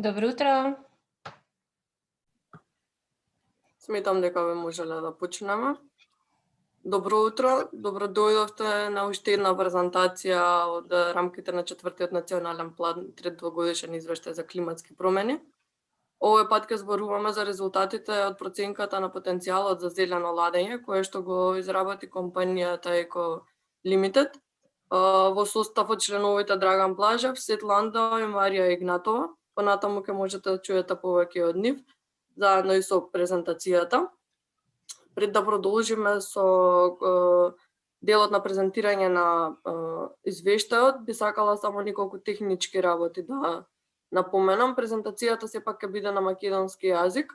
Добро утро. Сметам дека ве можеле да почнеме. Добро утро, добро дојдовте на уште една презентација од рамките на четвртиот национален план, трет двогодишен извештај за климатски промени. Овој пат ќе зборуваме за резултатите од проценката на потенцијалот за зелено ладење, кое што го изработи компанијата Еко Лимитед. Во состав од членовите Драган Блажев, Сет Ландау и Марија Игнатова. Понатаму ќе можете да чуете повеќе од нив, заедно и со презентацијата. Пред да продолжиме со делот на презентирање на извештајот, би сакала само неколку технички работи да напоменам. Презентацијата сепак ќе биде на македонски јазик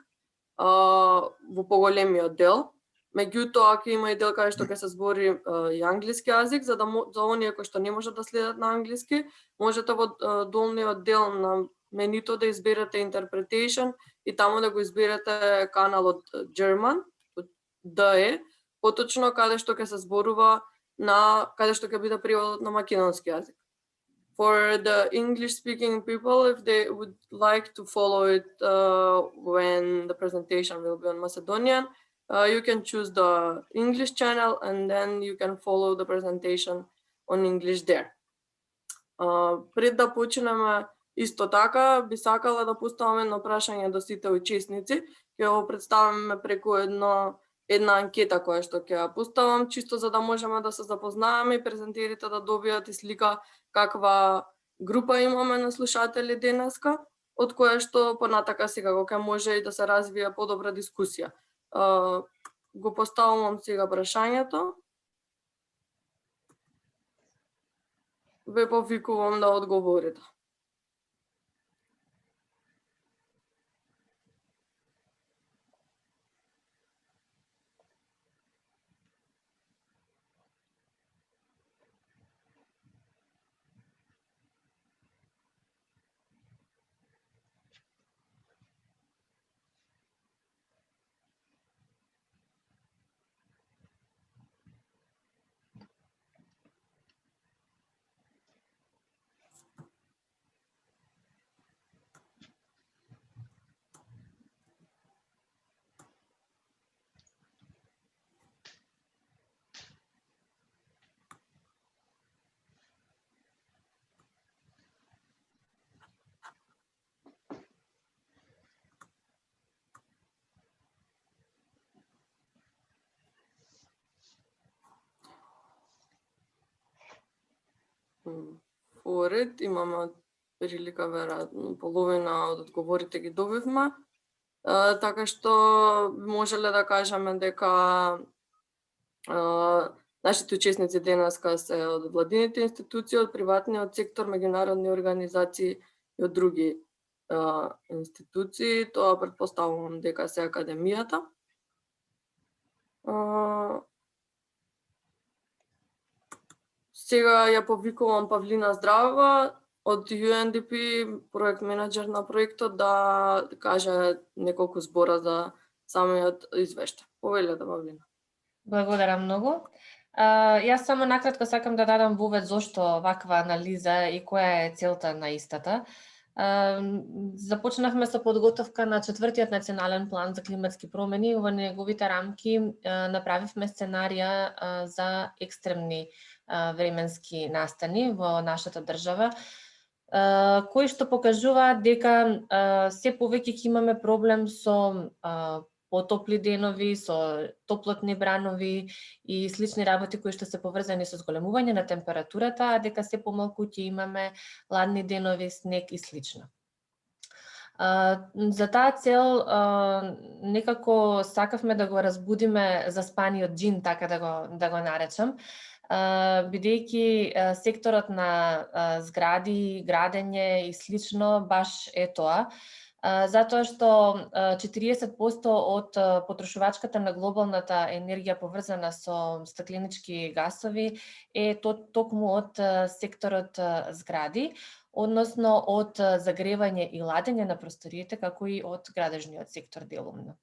во поголемиот дел. Меѓутоа, ќе има и дел кај што ќе се збори и англиски јазик, за оние кои што не можат да следат на англиски, можете во долниот дел на менито да изберете Interpretation и таму да го изберете каналот German, DE, поточно каде што ќе се зборува каде што ќе биде преводот на македонски јазик. For the English-speaking people, if they would like to follow it when the presentation will be on Macedonian, you can choose the English channel and then you can follow the presentation on English there. Пред да почнеме, исто така, би сакала да поставам едно прашање до сите учесници. Ќе го представиме преку една анкета која што ќе ја поставам, чисто за да можеме да се запознаеме и презентерите да добијат и слика каква група имаме на слушатели денеска, од која што понатака секако ќе може и да се развие подобра дискусија. Го поставувам сега прашањето. Ве повикувам да одговорите. Поред имаме прилика веројатно половина од одговорите ги добивме. Така што можеле да кажеме дека нашите учесници денеска се од владините институции, од приватниот сектор, меѓународни организации и од други институции. Тоа претпоставувам дека се академијата. Сега ја повикувам Павлина Здравова од UNDP, проект менеджер на проектот, да каже неколку збора за самиот извештај. Повелете, Павлина. Благодарам многу. Јас само накратко сакам да дадам вовед зошто ваква анализа и која е целта на истата. Започнавме со подготовка на четвртиот национален план за климатски промени. Во неговите рамки направивме сценарија за екстремни временски настани во нашата држава, кои што покажуваат дека се повеќе ќе имаме проблем со потопли денови, со топлотни бранови и слични работи кои што се поврзани со зголемување на температурата, а дека се помалку ќе имаме ладни денови, снег и слично. За таа цел некако сакавме да го разбудиме заспаниот џин, така да го наречам, бидејќи секторот на згради, градење и слично баш е тоа, затоа што 40% од потрошувачката на глобалната енергија поврзана со стакленички гасови е токму од секторот згради, односно од загревање и ладење на просториите, како и од градежниот сектор делумно.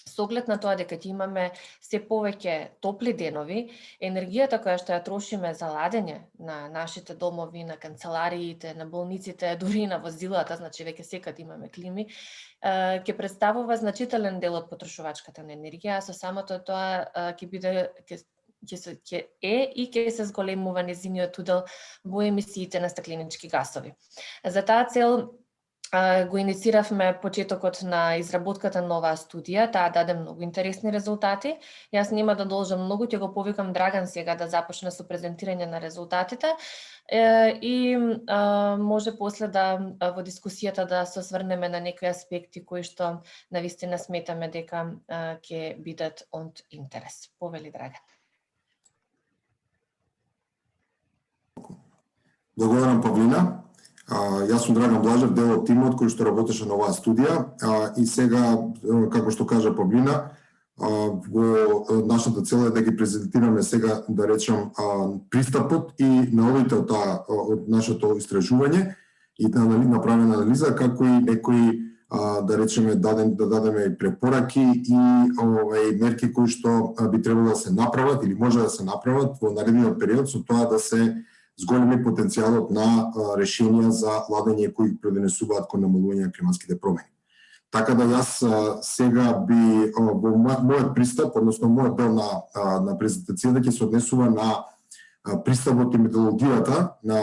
Со оглед на тоа дека ќе имаме се повеќе топли денови, енергијата која што ја трошиме за ладење на нашите домови, на канцелариите, на болниците, дури и на возилата, значи веќе секад имаме клими, ќе представува значителен дел од потрошувачката на енергија, а со самото тоа ќе биде ќе се зголемува незиниот удел во емисиите на стакленички гасови. За таа цел го иницииравме почетокот на изработката на оваа студија, таа даде многу интересни резултати. Јас нема да должам многу, ќе го повикам Драган сега да започне со презентирање на резултатите и може после да во дискусијата да се осврнеме на некои аспекти кои што навистина сметаме дека ќе бидат од интерес. Повели Драган. Благодарам, Павлина. Јас сум Драган Блажев, дел од тимот кој што работеше на оваа студија и сега, како што кажа Павлина, во нашата цел е да ги презентираме сега, да речем, пристапот и наодите од нашето истражување и да направиме анализа, како и некои, да речеме, да дадеме и препораки и мерки кои што би требало да се направат или може да се направат во наредниот период, со тоа да се зголеми потенцијалот на решенија за ладење кои предонесуваат кон намалување на климатските промени. Така да јас сега би во мојот пристап, односно мојот дел на презентацијата ќе се однесува на пристапот и методологијата на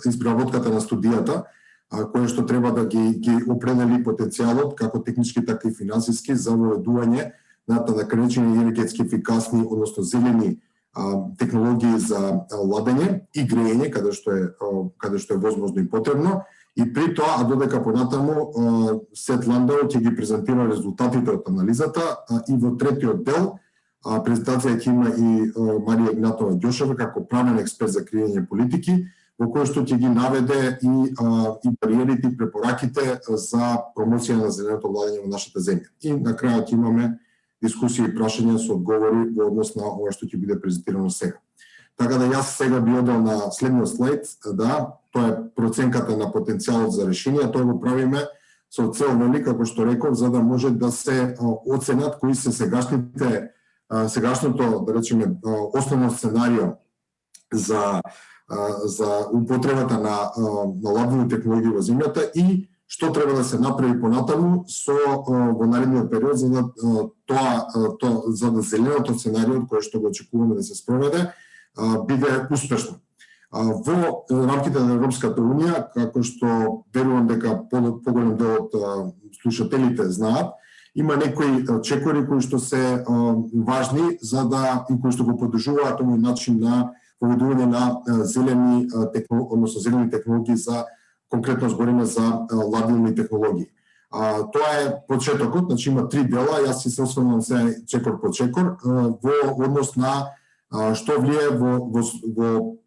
изработката на студијата, која што треба да ги определи потенцијалот како технички така и финансиски за воведување на така наречени енергетски ефикасни, односно зелени технологии за ладење и грејење каде што е возможно и потребно, и при тоа, а додека понатаму Сет Ландау ќе ги презентира резултатите од анализата и во третиот дел презентација ќе има и Марија Игнатова Ѓошева како правен експерт за креирање политики, во кој што ќе ги наведе и бариерите и препораките за промоција на зеленото владење во нашата земја. И на крајот ќе имаме дискусија и прашања со одговори во однос на ова што ќе биде презентирано сега. Така да јас сега би одел на следниот слайд, да, тоа е проценката на потенцијалот за решение, тоа го правиме со цел, нели, како што реков, за да може да се оценат кои се сегашното, да речеме, основно сценарио за употребата на ладени технологии во земјата и што треба да се направи понатаму во наредниот период за да за да зеленото сценарио кое што го очекуваме да се спроведе биде успешно. Во рамките на Европската унија, како што верувам дека поголем дел од слушателите знаат, има некои чекори кои што се важни за да и кои што го поддржуваат овој начин на поведување на зелени технологии за конкретно збориме за ладилни технологии. Тоа е почетокот, значи има 3 дела, јас се осврнувам се чекор по чекор во однос на што влие во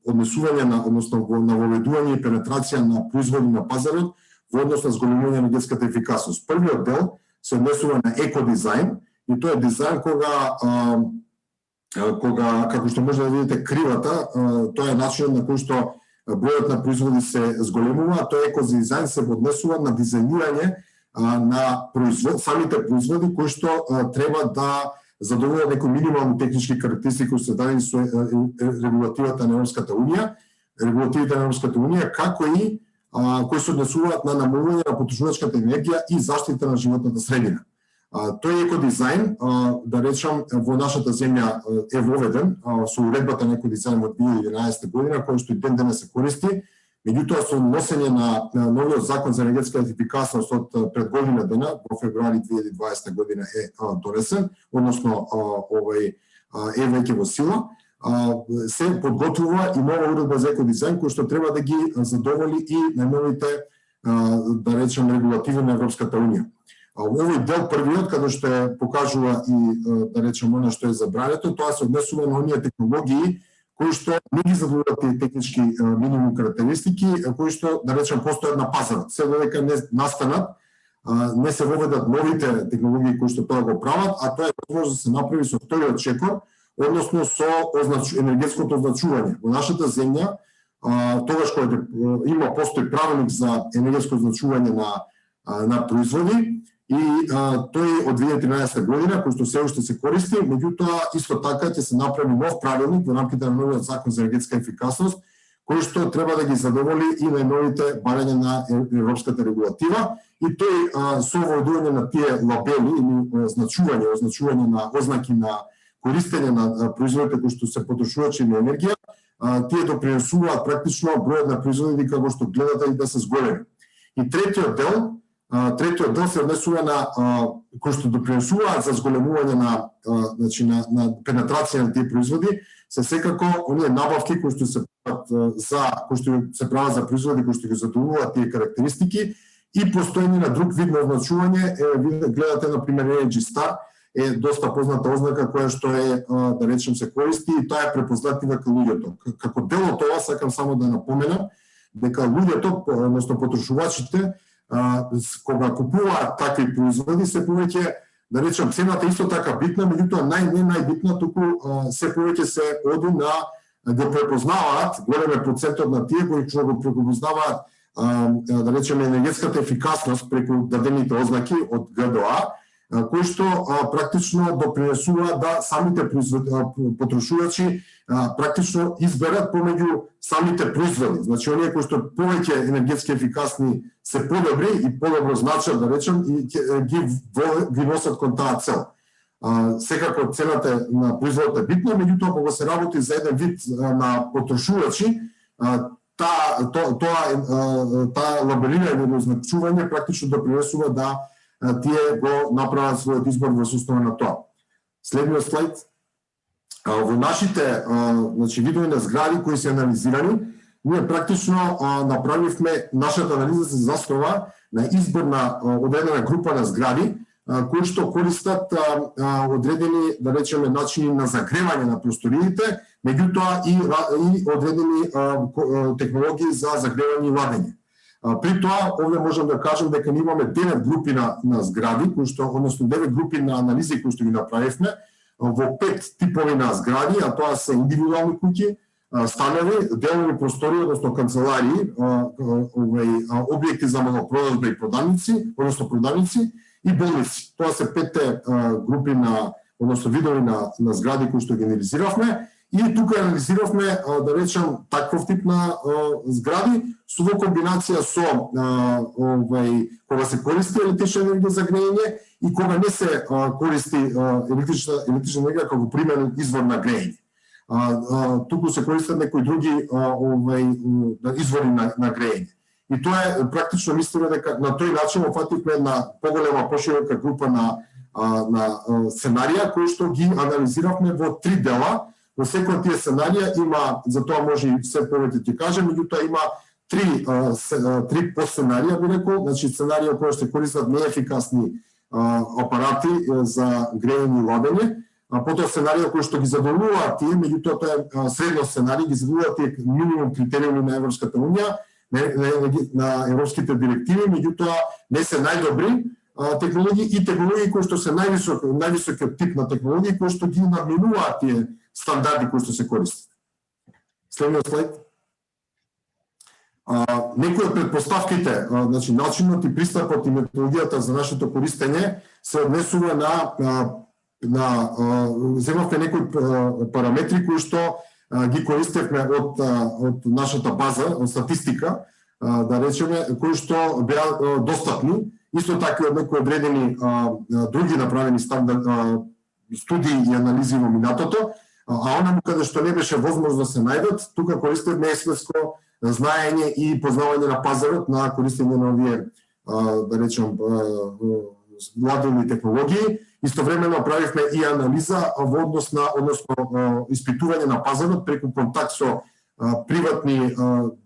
однесување на, односно на воведување и пенетрација на производи на пазарот во однос на зголемување на енергетската ефикасност. Првиот дел се однесува на екодизајн и тоа е дизајн кога како што може да видите кривата, тоа е начинот на кој што бројот на производи се зголемува, а тој екодизајн се однесува на дизајнирање на самите производи кои што треба да задоволат некои минимални технички карактеристики кои се дадени со регулативата на Европската унија, како и кои се однесуваат на намалување на потрошувачката енергија и заштита на животната средина. Тој екодизајн, да речам, во нашата земја е воведен со уредбата на екодизајн од 2011 година, кој што и ден денес се користи. Меѓутоа, со носење на новиот закон за енергетска ефикасност од пред година дена, во февруари 2020 година е донесен, односно е веќе во сила, се подготвува и нова уредба за екодизајн кој што треба да ги задоволи и најновите, да речем, регулативи на Европската унија. Овој дел првиот, каде што покажува и, да речем, оно што е забрането, тоа се однесува на оние технологии кои што не ги задоволуваат и технички минимум карактеристики, кои што, да речем, постојат на пазарот. Се додека не настанат, не се воведат новите технологии кои што тоа го прават, а тоа е возможно да се направи со вториот чекор, односно со енергетското означување. Во нашата земја, тогаш кога постои правилник за енергетско означување на производи, и тој од 2013 година, кој што се уште се користи, меѓутоа исто така ќе се направи нов правилник во рамките на новиот закон за енергетска ефикасност, кој што треба да ги задоволи и најновите барања на европската регулатива, и тој со воведување на тие лабели или означување на ознаки на користење на производите кои што се потрошувачи на енергија, тие допринесуваат практично бројот на производи како што гледате и да се зголеми. И третиот дел се однесува на кои што допринесуваат за зголемување на значи на пенетрација на тие производи, се секако оние набавки кои што се прават за производи кои што ги задоволуваат тие карактеристики и постоење на друг вид на означување. Гледате на пример Energy Star е доста позната ознака која што е, да речем, се користи и таа е препознатлива кај луѓето. Како дел од тоа сакам само да напоменам дека луѓето, односно потрошувачите, кога купуваат такви производи, се повеќе, да речем, цената исто така битна, меѓутоа најбитна, туку се повеќе се оди на да препознаваат голем процентот на тие кои што го препознаваат, да речем, енергетската ефикасност преку дадените ознаки од ГДО, кои што практично допринесува да самите потрошувачи практично изберат помеѓу самите производи. Значи, оние кои што повеќе енергетски ефикасни се подобри и подобро значат, да речем, и ги носат кон таа цел. Секако цената на производот е битна, меѓутоа кога се работи за еден вид на потрошувачи, таа лабелирање или означување практично допринесува да тие го направат својот избор во основа на тоа. Следниот слайд. Во нашите видови на згради кои се анализирани, ние практично направивме, нашата анализа се заснова на избор на одредена група на згради кои што користат одредени, да речеме, начини на загревање на просториите, меѓутоа и одредени технологии за загревање и ладење. При тоа, овде можам да кажем дека ние имаме 9 групи на згради, односно 9 групи на анализи кои што ги направивме во 5 типови на згради, а тоа се индивидуални куќи, станови, делови простори, односно канцеларии, објекти за малопродажба и продавници, односно продавници и болници. Тоа се 5 групи односно видови на згради кои што ги анализиравме. И тука анализиравме, да речем, таков тип на згради во комбинација со кога се користи електрична енергија за грејење и кога не се користи електрична енергија како применен извор на грејење. Туку се користат некои други извори на грејење. И тоа е практично, мислиме дека на тој начин офативме една поголема, поширока група на сценарија кои што ги анализиравме во 3 дела. Во секој тие сценарија има, за тоа може и се повеќе ќе кажем, меѓутоа има 3 подсценарија, би рекол, значи сценарија кои се користат неефикасни апарати за грејење и ладење, потоа сценарија кои што ги задоволуваат тие, меѓутоа тоа е средно сценарij, ги задоволуваат тие минимум критериуми на Европската унија, на европските директиви, меѓутоа не се најдобри технологии и технологии кои што се највисокиот тип на технологии кои што ги надминуваат тие стандарди кои што се користат. Следниот слайд. Некои од предпоставките, значи начинот и пристапот и методологијата за нашето користење се однесува земавме некои параметри кои што ги користевме од нашата база, од статистика, да речеме, кои што беа достапни, исто така од некои одредени други направени студии и анализи во минатото, а онаму каде што не беше возможно да се најдат, тука користевме експертско знаење и познавање на пазарот на користење на овие, да речем, ладени технологии. Истовремено правивме и анализа во односно испитување на пазарот преку контакт со приватни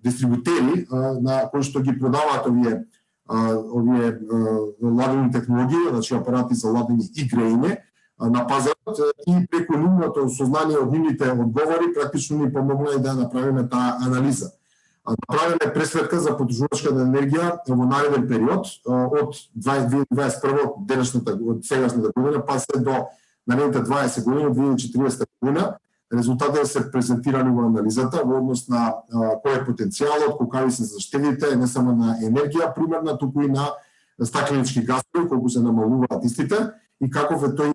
дистрибутери на кои што ги продаваат овие ладени технологии, значи апарати за ладење и грејење на пазарот, и преку нивното сознание од нивните одговори практично ни помогна да направиме таа анализа. Направиме пресветка за потрошувачката енергија во нареден период од 2021 од сегашната година па се до наредните 20 години, од 2040 година. Резултатите се презентирани во анализата во однос на кој е потенцијалот, колкави се заштедите, не само на енергија примерна, туку и на стакленички гасови, колку се намалуваат истите и каков е тој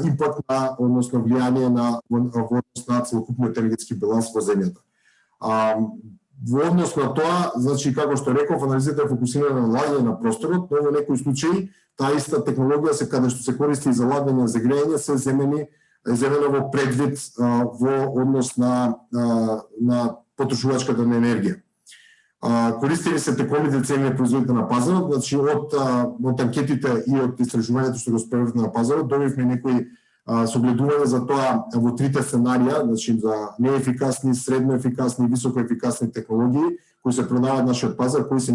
импакт на, односно влијание во однос на целокупниот енергетски баланс во земјата. Во однос на тоа, значи како што реков, анализата е фокусирана на лагање на просторот, но во некои случаи таа иста технологија каде што се користи за лагање за грејење се земено во предвид во однос на потрошувачката на енергија. Користени се тековите цени производите на пазарот, значи од анкетите и од истражувањето што го справивме на пазарот, добивме некои согледување за тоа во трите сценарија, значи за неефикасни, средно ефикасни и високо ефикасни технологии кои се продаваат на нашиот пазар, кои се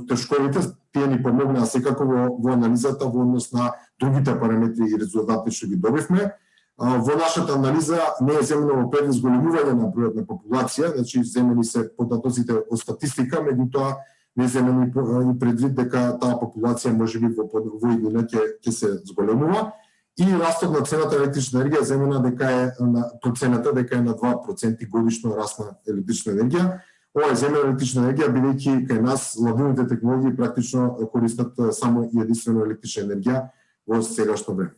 трошковите, тие ни помогнаа секако во анализата во однос на другите параметри и резултати што ги добивме. Во нашата анализа не е земено во предвид зголемување на бројот на популација, значи земени се податоците од статистика, меѓутоа не земено и предвид дека таа популација можеби во иднина ќе се зголемува и растот на цената електрична енергија земена дека е на процената дека е на 2% годишно раст на електрична енергија. Ова е земена електрична енергија бидејќи кај нас ладивните технологии практично користат само и единствено електрична енергија во сегашно време.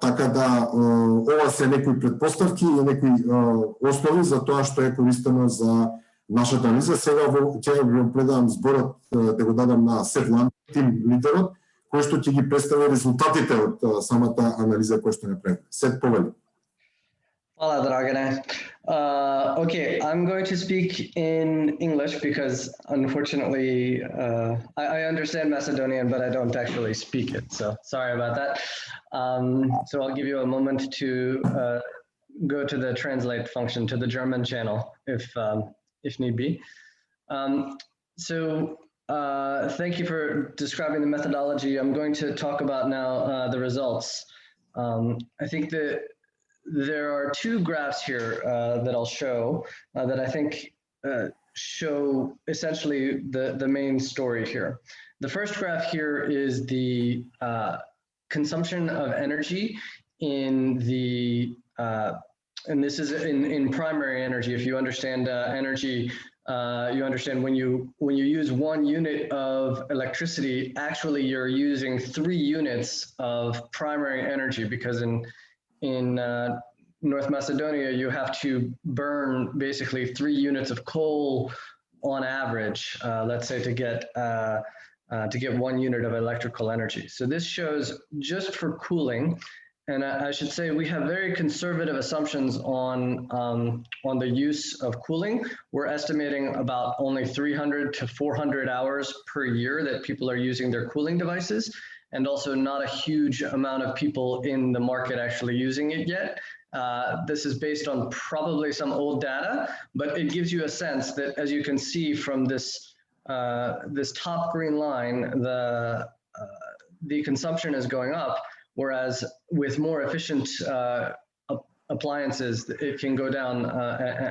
Така да, ова се некои предпоставки и некои основи за тоа што е користено за нашата анализа. Сега ќе го предам зборот, да го дадам на Сет Ланд, тим лидерот, кој што ќе ги представи резултатите од самата анализа која што направи. Сет, повели. Hvala, Dragane. Okay, I'm going to speak in English because unfortunately I understand Macedonian, but I don't actually speak it. So sorry about that. So I'll give you a moment to go to the translate function to the German channel if need be. Thank you for describing the methodology. I'm going to talk about now the results. I think that there are two graphs here that I'll show that I think show essentially the main story here. The first graph here is the consumption of energy in the, and this is in primary energy. If you understand energy, you understand when you use 1 unit of electricity, actually you're using 3 units of primary energy, because in North Macedonia, you have to burn basically 3 units of coal on average, let's say to get 1 unit of electrical energy. So this shows just for cooling, and I should say we have very conservative assumptions on the use of cooling. We're estimating about only 300 to 400 hours per year that people are using their cooling devices, and also not a huge amount of people in the market actually using it yet. This is based on probably some old data, but it gives you a sense that, as you can see from this this top green line, the consumption is going up, whereas with more efficient appliances, it can go down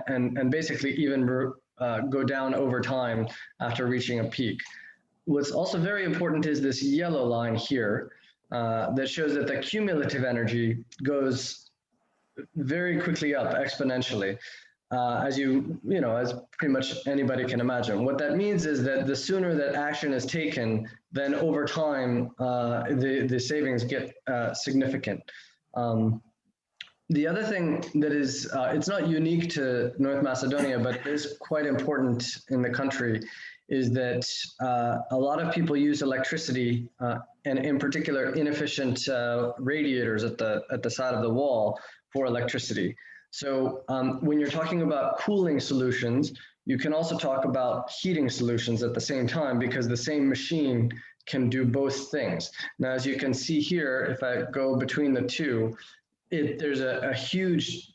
and basically even go down over time after reaching a peak. What's also very important is this yellow line here that shows that the cumulative energy goes very quickly up exponentially, as as pretty much anybody can imagine. What that means is that the sooner that action is taken, then over time, the savings get significant. The other thing that is, it's not unique to North Macedonia, but it is quite important in the country, is that a lot of people use electricity, and in particular inefficient radiators at the side of the wall for electricity. So when you're talking about cooling solutions, you can also talk about heating solutions at the same time, because the same machine can do both things. Now, as you can see here, if I go between the two, there's a huge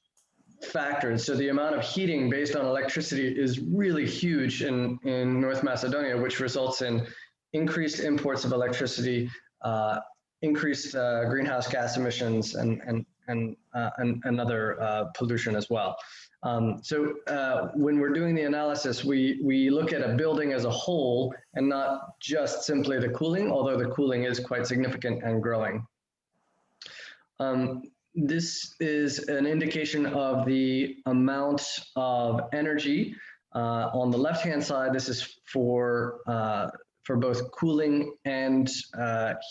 factor. So the amount of heating based on electricity is really huge in North Macedonia, which results in increased imports of electricity, increased greenhouse gas emissions, and other pollution as well. So when we're doing the analysis, we look at a building as a whole and not just simply the cooling, although the cooling is quite significant and growing. This is an indication of the amount of energy. On the left-hand side, this is for for both cooling and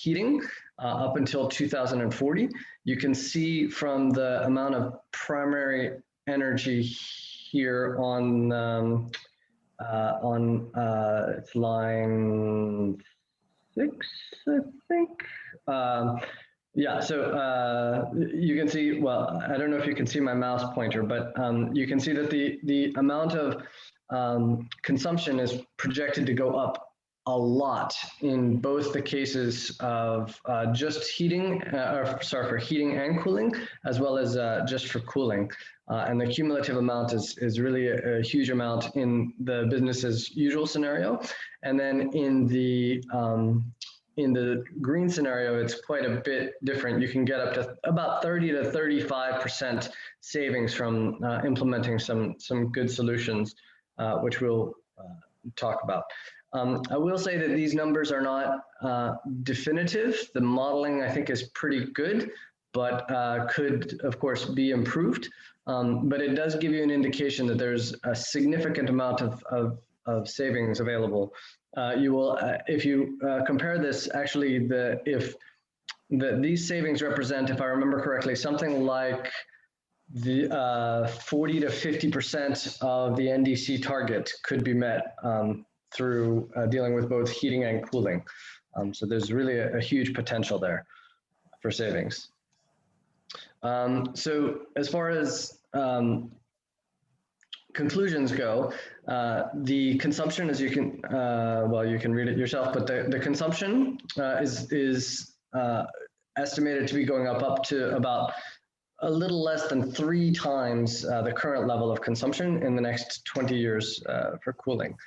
heating up until 2040. You can see from the amount of primary energy here on line 6, I think. Yeah, so you can see, well, I don't know if you can see my mouse pointer, but you can see that the amount of consumption is projected to go up a lot in both the cases of just heating, for heating and cooling, as well as just for cooling. And the cumulative amount is really a huge amount in the business as usual scenario. And then in the green scenario, it's quite a bit different. You can get up to about 30 to 35% savings from implementing some good solutions, which we'll talk about. I will say that these numbers are not definitive. The modeling, I think, is pretty good, but could, of course, be improved. But it does give you an indication that there's a significant amount of savings available. You will, if you compare this, actually, these savings represent, if I remember correctly, something like the 40 to 50% of the NDC target could be met through dealing with both heating and cooling. So there's really a huge potential there for savings. So as far as conclusions go, the consumption, as you can, well, you can read it yourself, but the consumption is estimated to be going up to about a little less than 3 times the current level of consumption in the next 20 years for cooling.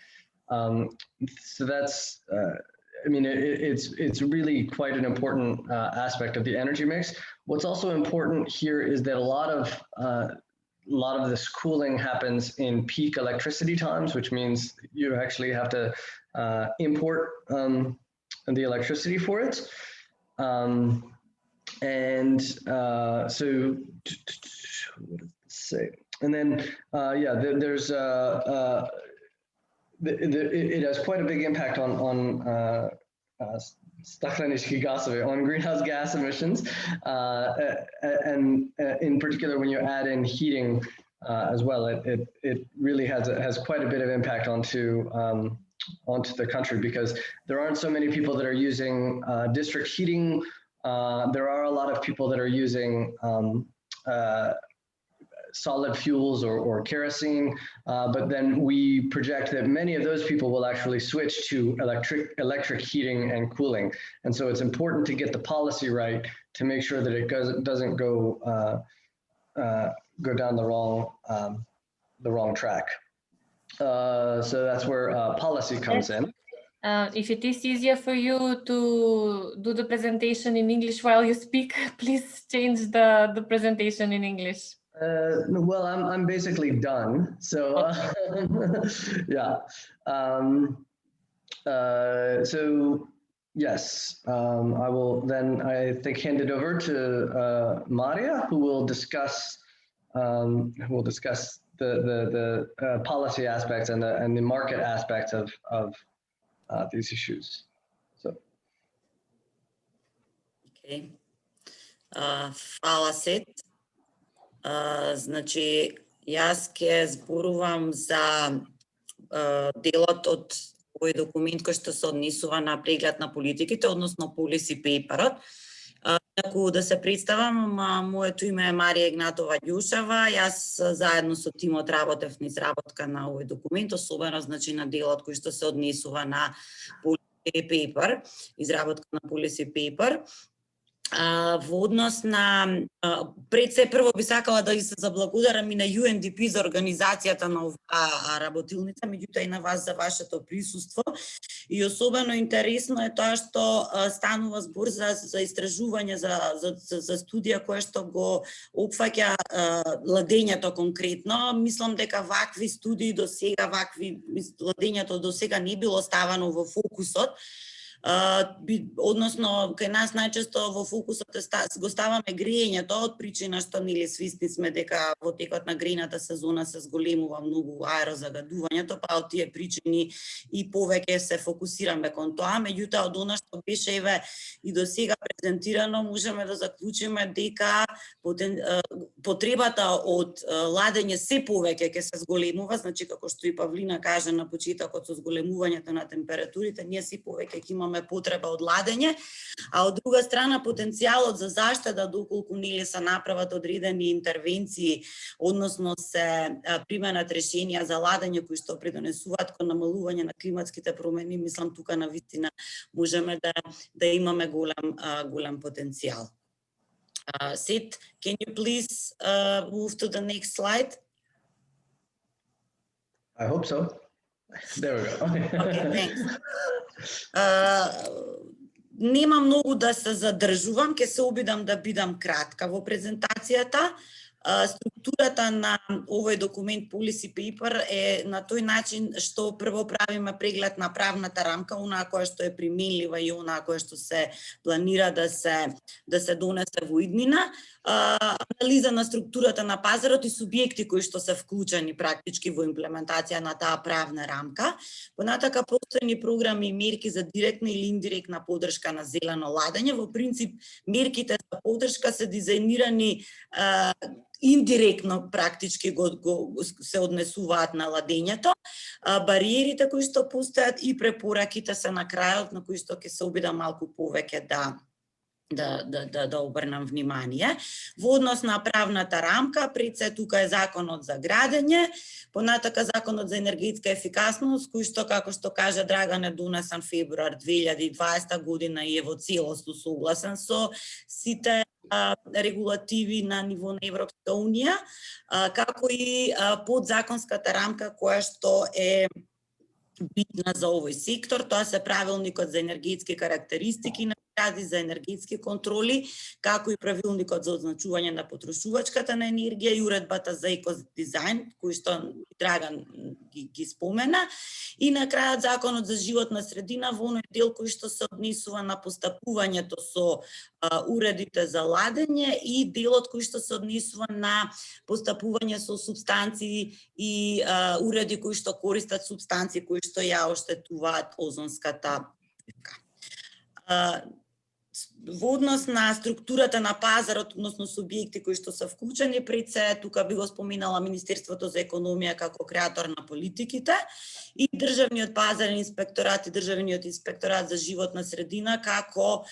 So that's, I mean, it's really quite an important aspect of the energy mix. What's also important here is that a lot of this cooling happens in peak electricity times, which means you actually have to import the electricity for it. So what does it say? And then, yeah, there's it has quite a big impact on greenhouse gas emissions, and in particular when you add in heating as well, it really has quite a bit of impact onto the country, because there aren't so many people that are using district heating. There are a lot of people that are using solid fuels or kerosene, but then we project that many of those people will actually switch to electric heating and cooling. And so it's important to get the policy right to make sure that it doesn't go down the wrong track. So that's where policy comes in. If it is easier for you to do the presentation in English while you speak, please change the presentation in English. Well, I'm basically done. So yeah. So yes, I will then, I think, hand it over to Maria, who will discuss the policy aspects and the market aspects of these issues. So. Okay. Hvala Сет. Значи, јас ќе зборувам за делот од овој документ кој што се однесува на преглед на политиките, односно policy paper-от. Ако да се представам, моето име е Марија Игнатова Ѓушева. Јас заедно со тимот работев на изработка на овој документ, особено значи на делот кој што се однесува на policy paper, изработка на policy paper. Во однос на пред се прво би сакала да се заблагодарам и на UNDP за организацијата на оваа работилница, меѓутоа и на вас за вашето присуство. И особено интересно е тоа што станува збор за истражување, за студија која што го опфаќа ладењето конкретно. Мислам дека вакви студии до сега, вакви ладењето до сега не било ставано во фокусот. односно кај нас најчесто во фокусот го ставаме грејењето од причина што нели свисни сме дека во текот на грејната сезона се зголемува многу аерозагадувањето, па од тие причини и повеќе се фокусираме кон тоа. Меѓутоа од она што беше еве и до сега презентирано, можеме да заклучиме дека потребата од ладење се повеќе ќе се зголемува, значи како што и Павлина кажа на почетокот со зголемувањето на температурите, ние се повеќе ќе имаме потреба од ладење, а од друга страна потенцијалот за заштеда доколку нели се направат одредени интервенции, односно се применат решенија за ладење кои што придонесуваат кон намалување на климатските промени, мислам тука навистина можеме да имаме голем потенцијал. Sid, can you please move to the next slide? I hope so. There we go. Okay, thanks. Нема многу да се задржувам, ќе се обидам да бидам кратка во презентацијата. Структурата на овој документ Policy Paper е на тој начин што прво правиме преглед на правната рамка, онаа која што е применлива и онаа која што се планира да се донесе во иднина, анализа на структурата на пазарот и субјекти кои што се вклучени практички во имплементација на таа правна рамка. Понатака постојни програми и мерки за директна или индиректна поддршка на зелено ладење. Во принцип мерките за поддршка се дизајнирани индиректно практички се однесуваат на ладењето, бариерите кои што постојат и препораките се на крајот на кои што ќе се обидам малку повеќе да обрнам внимание. Во однос на правната рамка, пред се тука е законот за градење, понатака законот за енергетска ефикасност, кој што, како што кажа Драган, е донесен февруар 2020 година и е во целост согласен со сите регулативи на ниво на Европска унија, како и подзаконската рамка која што е битна за овој сектор. Тоа се правилникот за енергетски карактеристики на згради, за енергетски контроли, како и правилникот за означување на потрошувачката на енергија и уредбата за екодизајн, кој што Драган ги спомена, и на крајот законот за животна средина во оној дел кој што се однесува на постапувањето со уредите за ладење и делот кој што се однесува на постапување со супстанции и уреди кои што користат супстанции кои што ја оштетуваат озонската плитка. Во однос на структурата на пазарот, односно субјекти кои што се вклучени, пред се тука би го споминала Министерството за економија како креатор на политиките и Државниот пазарен инспекторат и Државниот инспекторат за животна средина како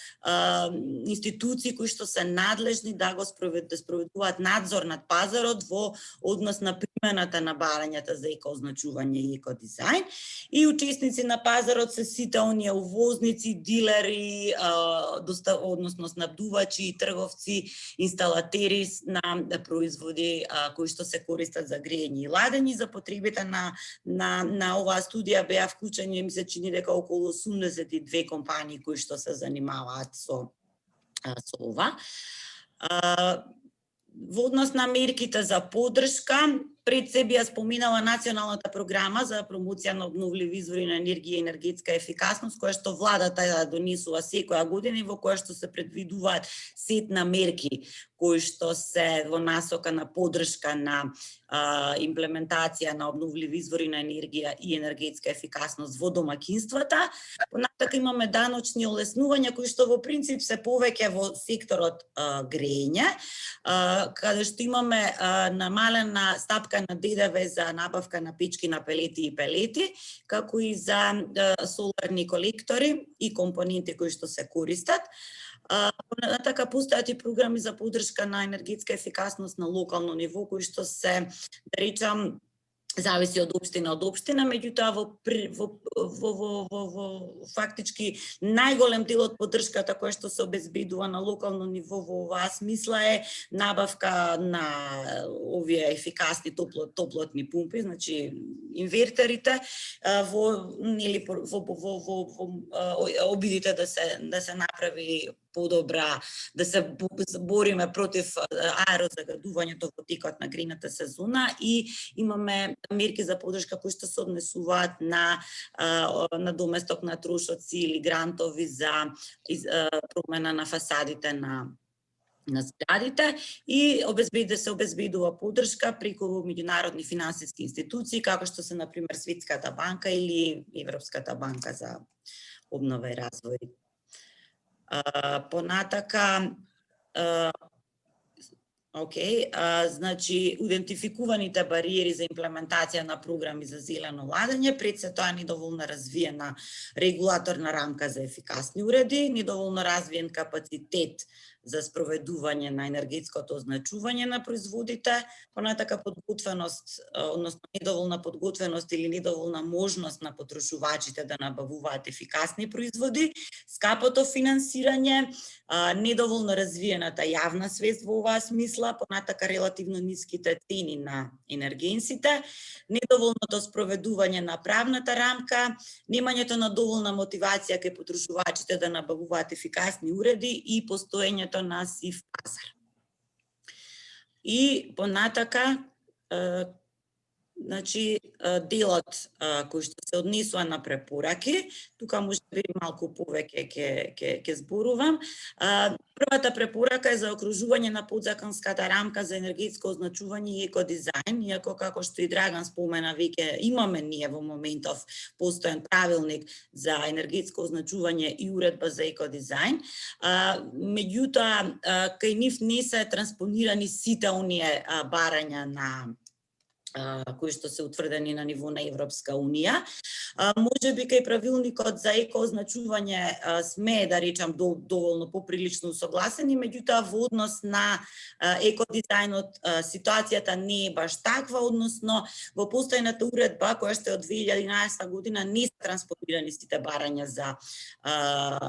институции кои што се надлежни да спроведуваат надзор над пазарот во однос на примената на барањата за екоозначување и екодизајн. И учесници на пазарот се сите оние увозници, дилери, односно снабдувачи и трговци, инсталатери на производи кои што се користат за грејење и ладење. За потребите на оваа студија беа вклучени, ми се чини дека околу 82 компании кои што се занимаваат со ова. Во однос на мерките за поддршка, пред себе ја споминала националната програма за промоција на обновливи извори на енергија и енергетска ефикасност, која што владата ја донесува секоја година и во која што се предвидуваат сет на мерки кои што се во насока на поддршка на имплементација на обновливи извори на енергија и енергетска ефикасност во домакинствата. Понатака имаме даночни олеснувања кои што во принцип се повеќе во секторот грејење, каде што имаме намалена стапка на ДДВ за набавка на печки на пелети и пелети, како и за соларни колектори и компоненти кои што се користат. Понатака постојат и програми за поддршка на енергетска ефикасност на локално ниво, кои што се, да речам, зависи од општина, меѓутоа во фактички најголем дел од поддршката која што се обезбедува на локално ниво во оваа смисла е набавка на овие ефикасни топлотни пумпи, значи инвертерите, во обидите да се направи подобра, да се бориме против аерозагадувањето во текот на грејната сезона и имаме мерки за поддршка кои што се однесуваат на доместок на трошоци или грантови за промена на фасадите на зградите и се обезбедува поддршка преку меѓународни финансиски институции како што се на пример Светската банка или Европската банка за обнова и развој. Понатака, значи, идентификуваните бариери за имплементација на програми за зелено ладење, пред се тоа недоволно развиена регулаторна рамка за ефикасни уреди, недоволно развиен капацитет за спроведување на енергетското означување на производите, понатака подготвеност, односно недоволна подготвеност или недоволна можност на потрошувачите да набавуваат ефикасни производи, скапото финансирање, недоволно развиената јавна свест во оваа смисла, понатака релативно ниските цени на енергенсите, недоволното спроведување на правната рамка, немањето на доволна мотивација кај потрошувачите да набавуваат ефикасни уреди и постоењето на сив пазар. И понатака, значи, делот кој што се однесува на препораки, тука може би малку повеќе ќе зборувам. Првата препорака е за окружување на подзаконската рамка за енергетско означување и екодизајн, иако како што и Драган спомена, веќе имаме ние во моментов постојан правилник за енергетско означување и уредба за екодизајн. Меѓутоа, кај нив не се транспонирани сите оние барања на кои што се утврдени на ниво на Европска Унија. Може би кај правилникот за екоозначување сме, да речам, доволно поприлично усогласени, меѓутоа во однос на екодизајнот ситуацијата не е баш таква, односно во постојната уредба која што е од 2011 година не се транспонирани сите барања за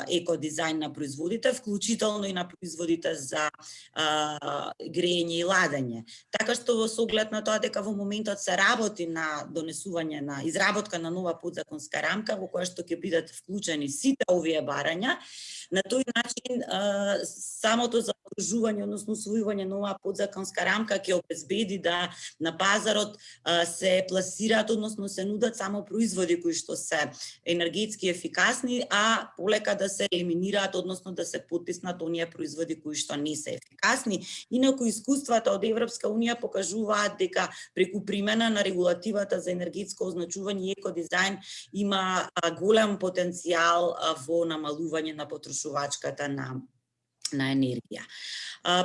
екодизајн на производите, вклучително и на производите за грејење и ладење. Така што во соглед на тоа дека во моментот се работи на донесување на изработка на нова подзаконска рамка во која што ќе бидат вклучени сите овие барања, на тој начин самото заокружување, односно усвојување на оваа подзаконска рамка ќе обезбеди да на пазарот се пласираат, односно се нудат само производи кои што се енергетски ефикасни, а полека да се елиминираат, односно да се потиснат оние производи кои што не се ефикасни. Инаку искуствата од Европска Унија покажуваат дека преку примена на регулативата за енергетско означување и екодизајн има голем потенцијал во намалување на потрошувачката на енергија.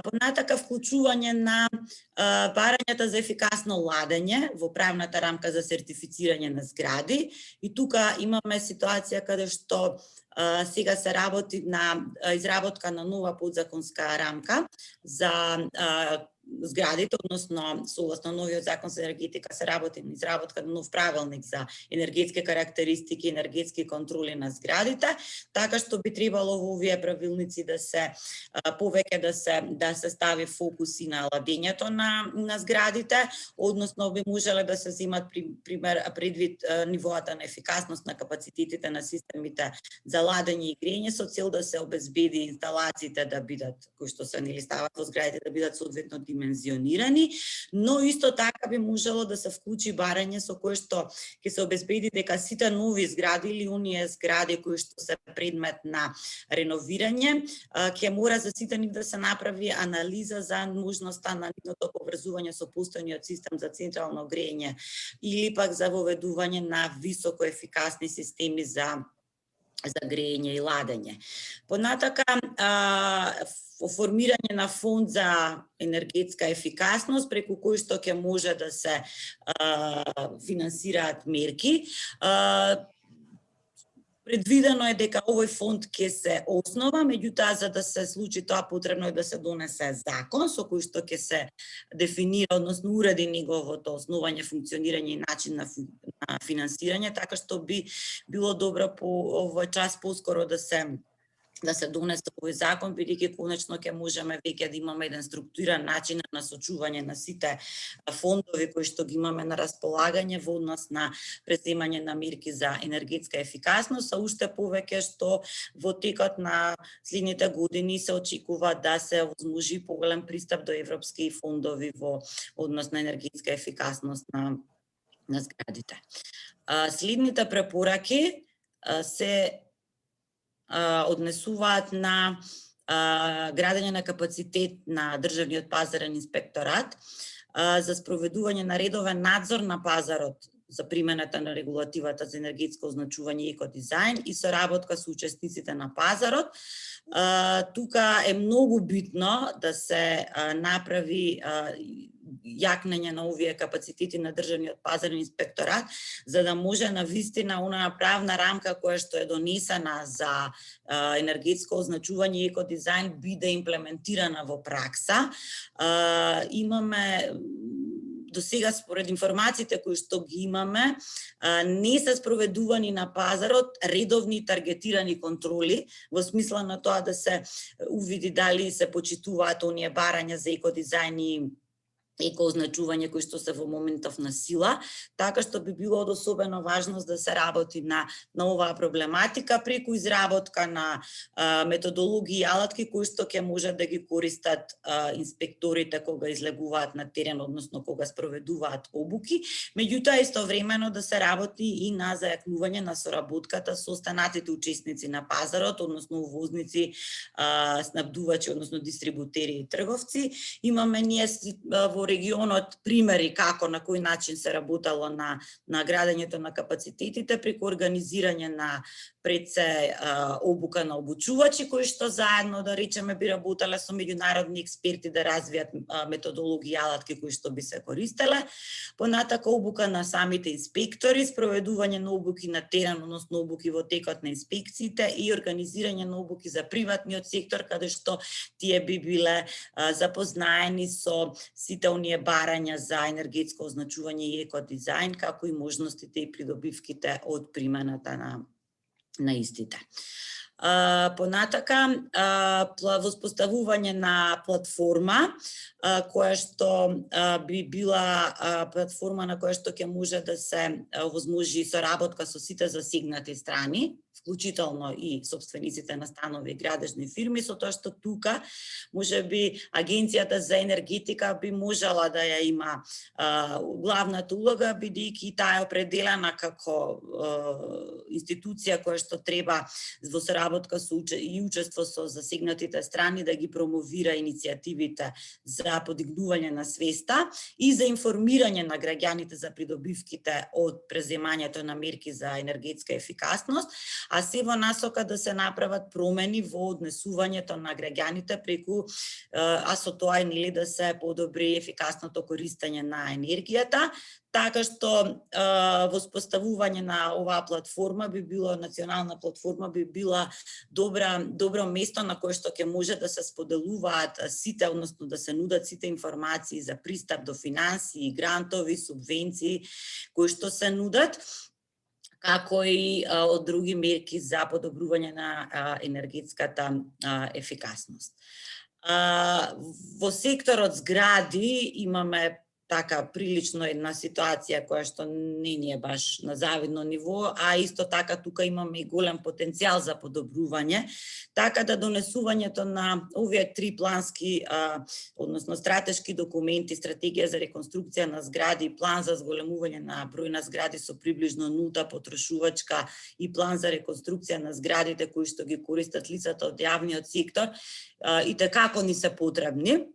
Понатака вклучување на барањата за ефикасно ладење во правната рамка за сертифицирање на згради и тука имаме ситуација каде што сега се работи на изработка на нова подзаконска рамка за зградите, односно согласно новиот закон за енергетика се работи на изработка на нов правилник за енергетски карактеристики, енергетски контроли на зградите, така што би требало во овие правилници да се повеќе да се стави фокус и на ладењето на зградите, односно би можеле да се земат предвид нивоата на ефикасност на капацитетите на системите за ладење и грејење со цел да се обезбеди инсталациите да бидат кои што се нели стават во зградите да бидат соодветно димензионирани, но исто така би можело да се вклучи барање со кое што ќе се обезбеди дека сите нови згради или оние згради кои што се предмет на реновирање, ќе мора за сите нив да се направи анализа за можноста на нивното поврзување со постојниот систем за централно грејење или пак за воведување на високо ефикасни системи за грејење и ладење. Понатака, формирање на фонд за енергетска ефикасност, преку кој што ќе може да се финансираат мерки. Предвидено е дека овој фонд ќе се основа, меѓутоа за да се случи тоа потребно е да се донесе закон со кој што ќе се дефинира, односно уреди неговото основање, функционирање и начин на финансирање, така што би било добро по овој час поскоро да се да се донесе овој закон, бидејќи конечно ќе можеме веќе да имаме еден структуриран начин на насочување на сите фондови кои што ги имаме на располагање во однос на преземање на мерки за енергетска ефикасност, а уште повеќе што во текот на следните години се очекува да се овозможи поголем пристап до европски фондови во однос на енергетска ефикасност на зградите. Следните препораки се однесуваат на градење на капацитет на државниот пазарен инспекторат за спроведување на редовен надзор на пазарот за примената на регулативата за енергетско означување и екодизајн и соработка со учесниците на пазарот. Тука е многу битно да се направи јакнење на овие капацитети на државниот пазарен инспекторат, за да може на вистина онаа правна рамка која што е донесена за енергетско означување и екодизајн биде имплементирана во пракса. Имаме до сега, според информациите кои што ги имаме, не се спроведувани на пазарот редовни таргетирани контроли, во смисла на тоа да се увиди дали се почитуваат оние барања за екодизајн и екоозначување кои што се во моментов на сила, така што би било од особена важност да се работи на оваа проблематика преку изработка на методологии и алатки кои што ќе можат да ги користат инспекторите кога излегуваат на терен, односно кога спроведуваат обуки, меѓутоа истовремено да се работи и на зајакнување на соработката со останатите учесници на пазарот, односно увозници, снабдувачи, односно дистрибутери и трговци. Имаме ние во регионот примери како на кој начин се работело на градењето на капацитетите преку организирање на пред се обука на обучувачи кои што заедно, да речеме, би работеле со меѓународни експерти да развијат методологии и алатки кои што би се користеле. Понатака обука на самите инспектори, спроведување на обуки на терен, односно обуки во текот на инспекциите и организирање на обуки за приватниот сектор, каде што тие би биле запознаени со сите оние барања за енергетско означување и екодизајн, како и можностите и придобивките од примената на истите. Понатака, воспоставување на платформа, која што би била платформа на која што ќе може да се овозможи соработка со сите засегнати страни, вклучително и собствениците на станови и градежни фирми, со тоа што тука можеби Агенцијата за енергетика би можела да ја има главната улога, бидејќи таа е определена како институција која што треба во соработка со и учество со засегнатите страни да ги промовира иницијативите за подигнување на свеста и за информирање на граѓаните за придобивките од преземањето на мерки за енергетска ефикасност, а се во насока да се направат промени во однесувањето на граѓаните преку, а со тоа нели да се подобри ефикасното користење на енергијата, така што воспоставување на оваа платформа би било, национална платформа би била добро место на кое што ќе може да се споделуваат сите, односно да се нудат сите информации за пристап до финансии, грантови, субвенции кои што се нудат, како и од други мерки за подобрување на енергетската ефикасност. Во секторот згради имаме така прилично една ситуација која што не ни е баш на завидно ниво, а исто така тука имаме и голем потенцијал за подобрување, така да донесувањето на овие три плански, односно стратешки документи, стратегија за реконструкција на згради, план за зголемување на број на згради со приближно нулта потрошувачка и план за реконструкција на зградите кои што ги користат лицата од јавниот сектор, и како ни се потребни.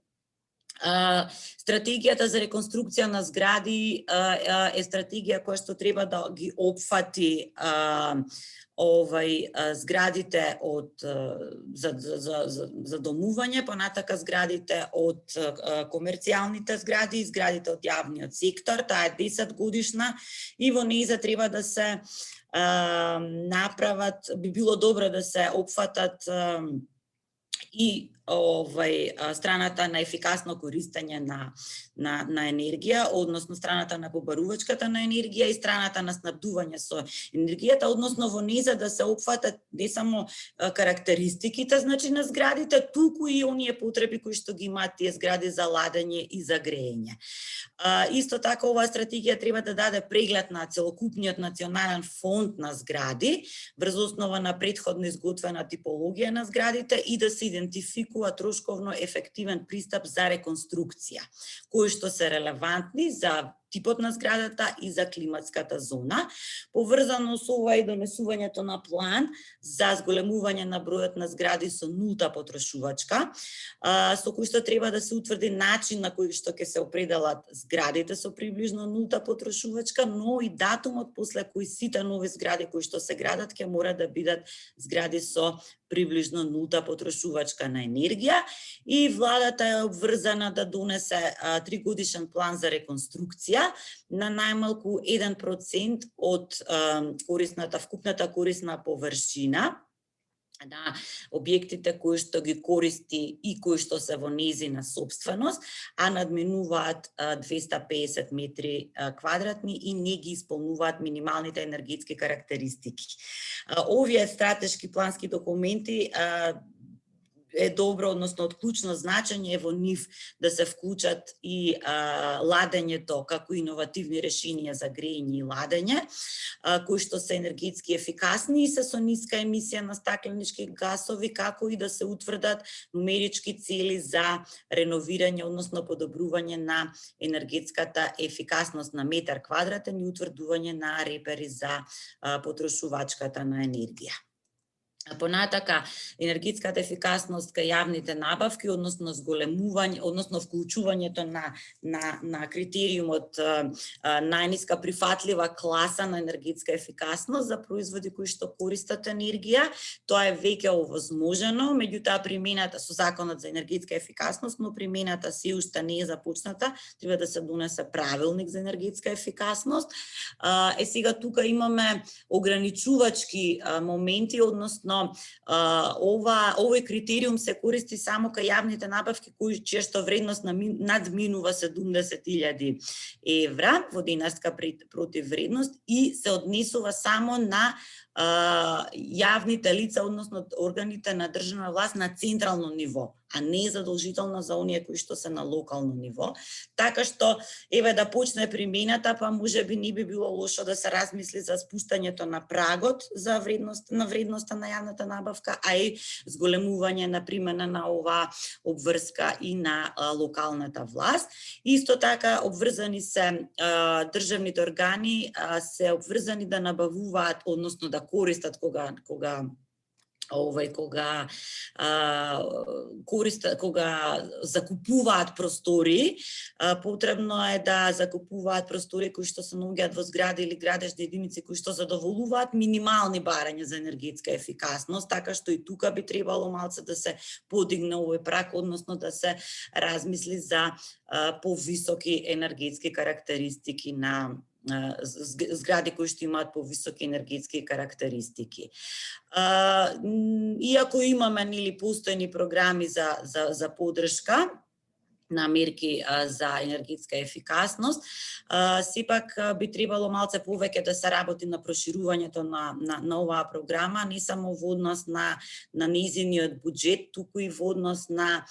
Стратегијата за реконструкција на згради е стратегија која што треба да ги опфати зградите за домување, понатака зградите од комерцијалните згради и зградите од јавниот сектор. Таа е 10 годишна и во нејза треба да се направат, би било добро да се опфатат и страната на ефикасно користење на енергија, односно страната на побарувачката на енергија и страната на снабдување со енергијата, односно во низа да се опфатат не само карактеристиките, значи на зградите, туку и оние потреби кои што ги имаат тие згради за ладење и за греење. Исто така оваа стратегија треба да даде преглед на целокупниот национален фонд на згради врз основа на претходно изготвена типологија на зградите и да се идентификува трошковно ефективен пристап за реконструкција, кои што се релевантни за типот на зградата и за климатската зона. Поврзано со ова и донесувањето на план за зголемување на бројот на згради со нулта потрошувачка, со кој што треба да се утврди начин на кој што ќе се определат зградите со приближно нулта потрошувачка, но и датумот после кој сите нови згради кои што се градат ќе мора да бидат згради со приближно нулта потрошувачка на енергија, и владата е обврзана да донесе 3-годишен план за реконструкција на најмалку 1% од вкупната корисна површина на објектите кои што ги користи и кои што се во незина собственост, а надминуваат 250 метри квадратни и не ги исполнуваат минималните енергетски карактеристики. Овие стратешки плански документи е добро, односно од клучно значење во нив да се вклучат и ладењето како иновативни решенија за греење и ладење, кои што се енергетски ефикасни и се со ниска емисија на стакленички гасови, како и да се утврдат нумерички цели за реновирање, односно подобрување на енергетската ефикасност на метар квадратен и утврдување на репери за потрошувачката на енергија. Понатака, енергетската ефикасност кај јавните набавки, односно зголемување, односно вклучувањето на критериумот најниска прифатлива класа на енергетска ефикасност за производи кои што користат енергија, тоа е веќе овозможено, меѓутоа примената со законот за енергетска ефикасност, но примената се уште не е започната, треба да се донесе правилник за енергетска ефикасност. Сега тука имаме ограничувачки моменти, односно овој критериум се користи само кај јавните набавки чија што вредност надминува 70.000 евра во динарска противвредност и се однесува само на јавните лица, односно органите на државна власт на централно ниво, а не задолжително за оние кои што се на локално ниво. Така што, еве да почне примената, па можеби не би било лошо да се размисли за спуштањето на прагот за вредноста на јавната набавка, а и зголемување на примена на оваа обврска и на локалната власт. Исто така, обврзани се државните органи, се обврзани да набавуваат, односно да користат кога закупуваат простори, потребно е да закупуваат простори кои што се наоѓаат во згради или градежни единици кои што задоволуваат минимални барања за енергетска ефикасност, така што и тука би требало малце да се подигне овој праг, односно да се размисли за повисоки енергетски карактеристики на згради кои што имаат повисоки енергетски карактеристики. Иако имаме постојни програми за поддршка на мерки за енергетска ефикасност, сепак би требало малце повеќе да се работи на проширувањето на оваа програма, не само во однос на нејзиниот буџет, туку и во однос на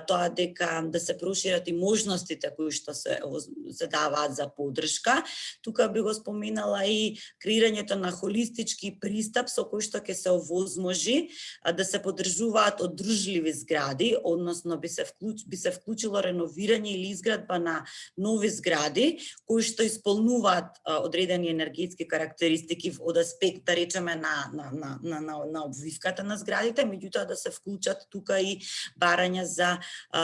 тоа дека да се прошират и можностите кои што се даваат за поддршка. Тука би го споменала и креирањето на холистички пристап со кој што ќе се овозможи да се поддржуваат одржливи згради, односно би се вклучило реновирање или изградба на нови згради кои што исполнуваат одредени енергетски карактеристики од аспект, да речеме, на обвивката на зградите, меѓутоа да се вклучат тука и барања за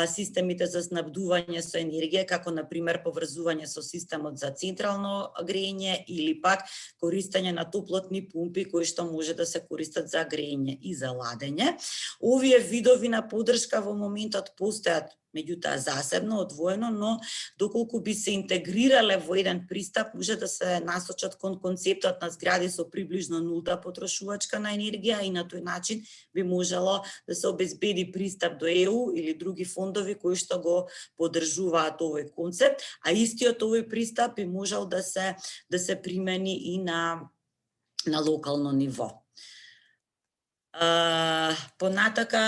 системите за снабдување со енергија, како на пример поврзување со системот за централно греење или пак користење на топлотни пумпи кои што може да се користат за греење и за ладење. Овие видови на поддршка во моментот постојат меѓутоа засебно, одвоено, но доколку би се интегрирале во еден пристап, може да се насочат кон концептот на згради со приближно нулта потрошувачка на енергија и на тој начин би можело да се обезбеди пристап до ЕУ или други фондови кои што го поддржуваат овој концепт, а истиот овој пристап би можел да се примени и на локално ниво. Понатака,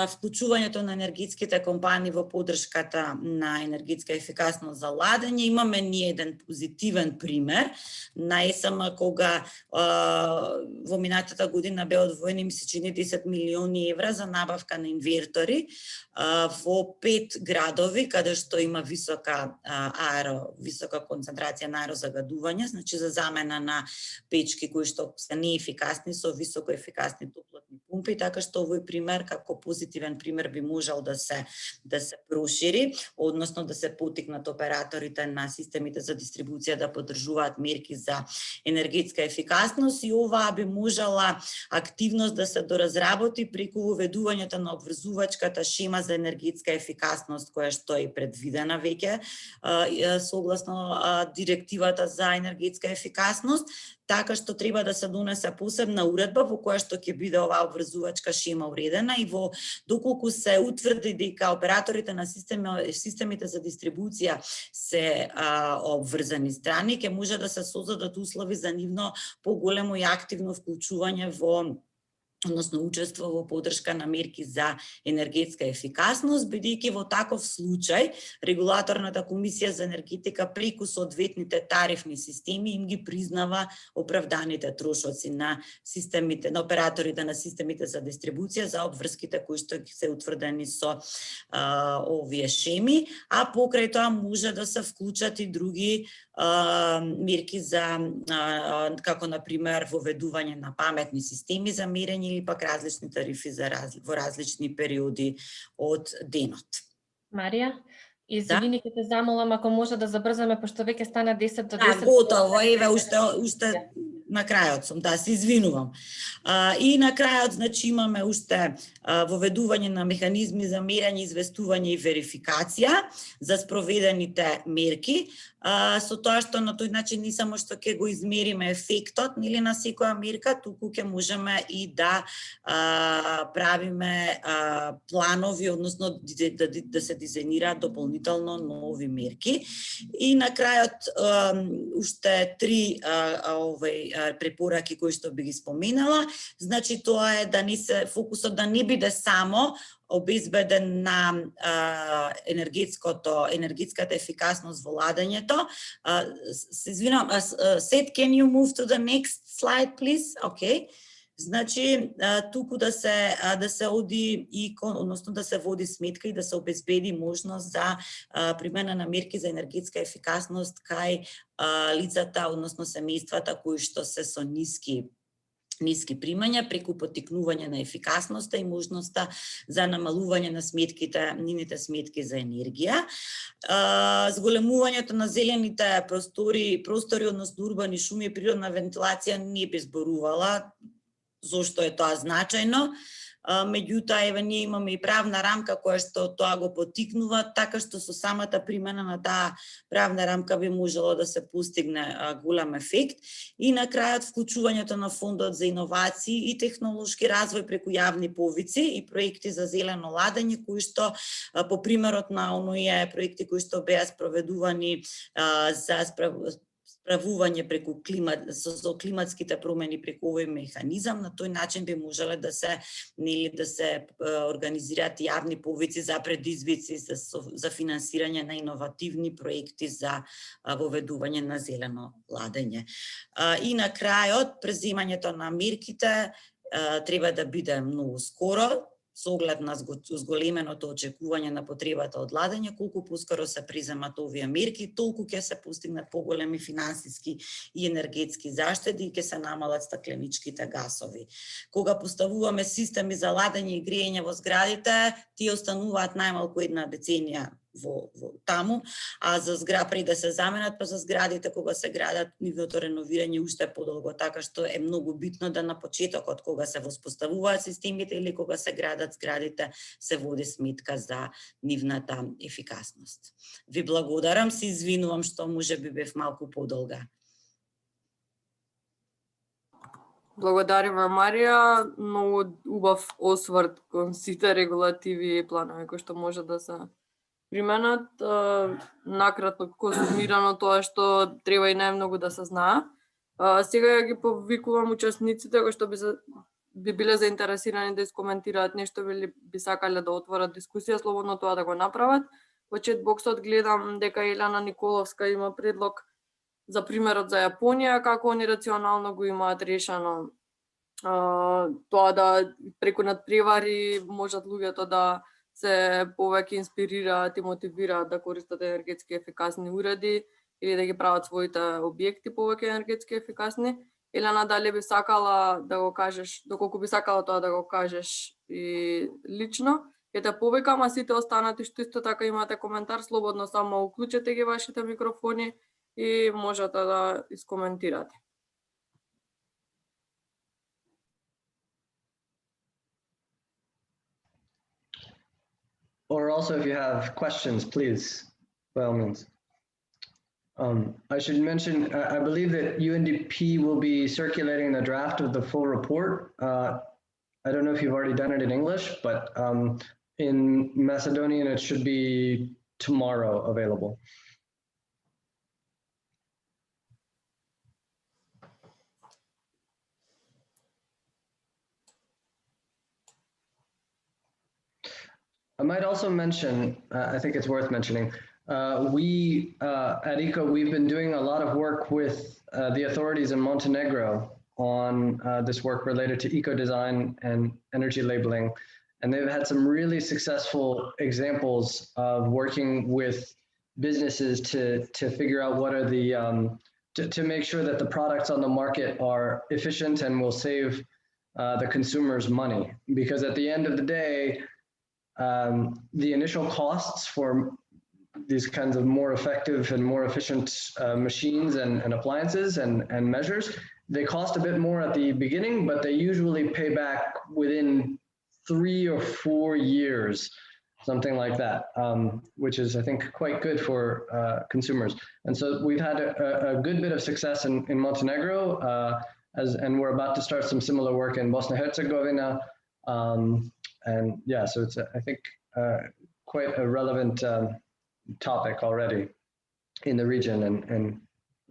вклучувањето на енергетските компании во поддршката на енергетска ефикасност за ладење, имаме ние еден позитивен пример на ЕСМ кога во минатата година бе одвоени, ми се чини, 10 милиони евра за набавка на инвертори во 5 градови каде што има висока концентрација на аерозагадување, значи за замена на печки кои што се неефикасни со високо ефикасни топлотни пумпи, така што овој пример како позитивен пример би можел да се прошири, односно да се поттикнат операторите на системите за дистрибуција да поддржуваат мерки за енергетска ефикасност и оваа би можела активност да се доразработи преку воведувањето на обврзувачката шема за енергетска ефикасност која што е предвидена веќе согласно директивата за енергетска ефикасност, така што треба да се донесе посебна уредба во која што ќе биде оваа обврзувачка шема уредена и во доколку се утврди дека операторите на системите за дистрибуција се обврзани страни, ќе може да се создадат услови за нивно поголемо и активно вклучување односно учество во поддршка на мерки за енергетска ефикасност, бидејќи во таков случај регулаторната комисија за енергетика преку соодветните тарифни системи им ги признава оправданите трошоци на системите, на операторите на системите за дистрибуција за обврските кои што се утврдени со овие шеми, а покрај тоа може да се вклучат и други мерки за како на пример воведување на паметни системи за мерење или пак различни тарифи во различни периоди од денот. Марија, извини, ќе те замолам ако може да забрзаме, пошто веќе стана 10 до 10. Готово, еве уште на крајот сум, се извинувам. И на крајот, значи, имаме уште воведување на механизми за мерење, известување и верификација за спроведените мерки, со тоа што на тој начин не само што ќе го измериме ефектот нели на секоја мерка, туку ќе можеме и да правиме планови, односно да се дизајнираат дополнително нови мерки. И на крајот уште 3 препораки кои што би ги споменала. Значи тоа е да не се фокусот да не биде само обезбеден на енергетската ефикасност во ладењето. Се извинувам, Seth, can you move to the next slide, please? Okay. Значи, туку да се оди и односно да се води сметка и да се обезбеди можност за примена на мерки за енергетска ефикасност кај лицата, односно семејствата кои што се со ниски примања преку поттикнување на ефикасноста и можноста за намалување на нивните сметки за енергија. Зголемувањето на зелените простори, односно урбани шуми и природна вентилација не би зборувала зошто е тоа значајно. Меѓутоа, еве, ние имаме и правна рамка која што тоа го поттикнува, така што со самата примена на таа правна рамка би можело да се постигне голем ефект. И на крајот, вклучувањето на фондот за иновации и технолошки развој преку јавни повици и проекти за зелено ладење, кои што по примерот на оние проекти кои што беа спроведувани за справување преку со климатските промени преку овој механизам, на тој начин би можеле да се организираат јавни повици за предизвици за финансирање на иновативни проекти за воведување на зелено ладење. И на крајот, преземањето на мерките треба да биде многу скоро, со оглед на зголеменото очекување на потребата од ладење. Колку поскоро се преземат овие мерки, толку ќе се постигнат поголеми финансиски и енергетски заштеди и ќе се намалат стакленичките гасови. Кога поставуваме системи за ладење и грејење во зградите, тие остануваат најмалку една деценија во таму, а за пред да се заменат, па за зградите кога се градат, нивното реновирање уште е подолго, така што е многу битно да на почетокот кога се воспоставуваат системите или кога се градат зградите се води сметка за нивната ефикасност. Ви благодарам, се извинувам што можеби бев малку подолга. Благодариме, Марија. Многу убав осврт кон сите регулативи и планови кои што може да се применат. Накратко консумирано тоа што треба и најмногу да се знае. Сега ја ги повикувам учесниците кои што би биле заинтересирани да искоментираат нешто или би сакале да отворат дискусија, слободно тоа да го направат. Во четбоксот гледам дека Елена Николовска има предлог за примерот за Јапонија, како они рационално го имаат решено тоа да преку надпревари можат луѓето да се повеќе инспирираат и мотивираат да користат енергетски ефикасни уреди или да ги прават своите објекти повеќе енергетски ефикасни. Елена, дали би сакала да го кажеш, доколку би сакала тоа да го кажеш и лично? Ќе те повикам, а сите останати што исто така имате коментар, слободно само уклучете ги вашите микрофони и можете да искоментирате. Or also, if you have questions, please, by all means. I should mention, I believe that UNDP will be circulating the draft of the full report. I don't know if you've already done it in English, but in Macedonian, it should be tomorrow available. I might also mention, I think it's worth mentioning, we at ECO, we've been doing a lot of work with the authorities in Montenegro on this work related to eco-design and energy labeling. And they've had some really successful examples of working with businesses to figure out what are the, to make sure that the products on the market are efficient and will save the consumers money. Because at the end of the day, the initial costs for these kinds of more effective and more efficient machines and appliances and measures, they cost a bit more at the beginning, but they usually pay back within 3 or 4 years, something like that, which is, I think, quite good for consumers. And so we've had a good bit of success in Montenegro, and we're about to start some similar work in Bosnia-Herzegovina. And yeah, so it's, I think, quite a relevant topic already in the region and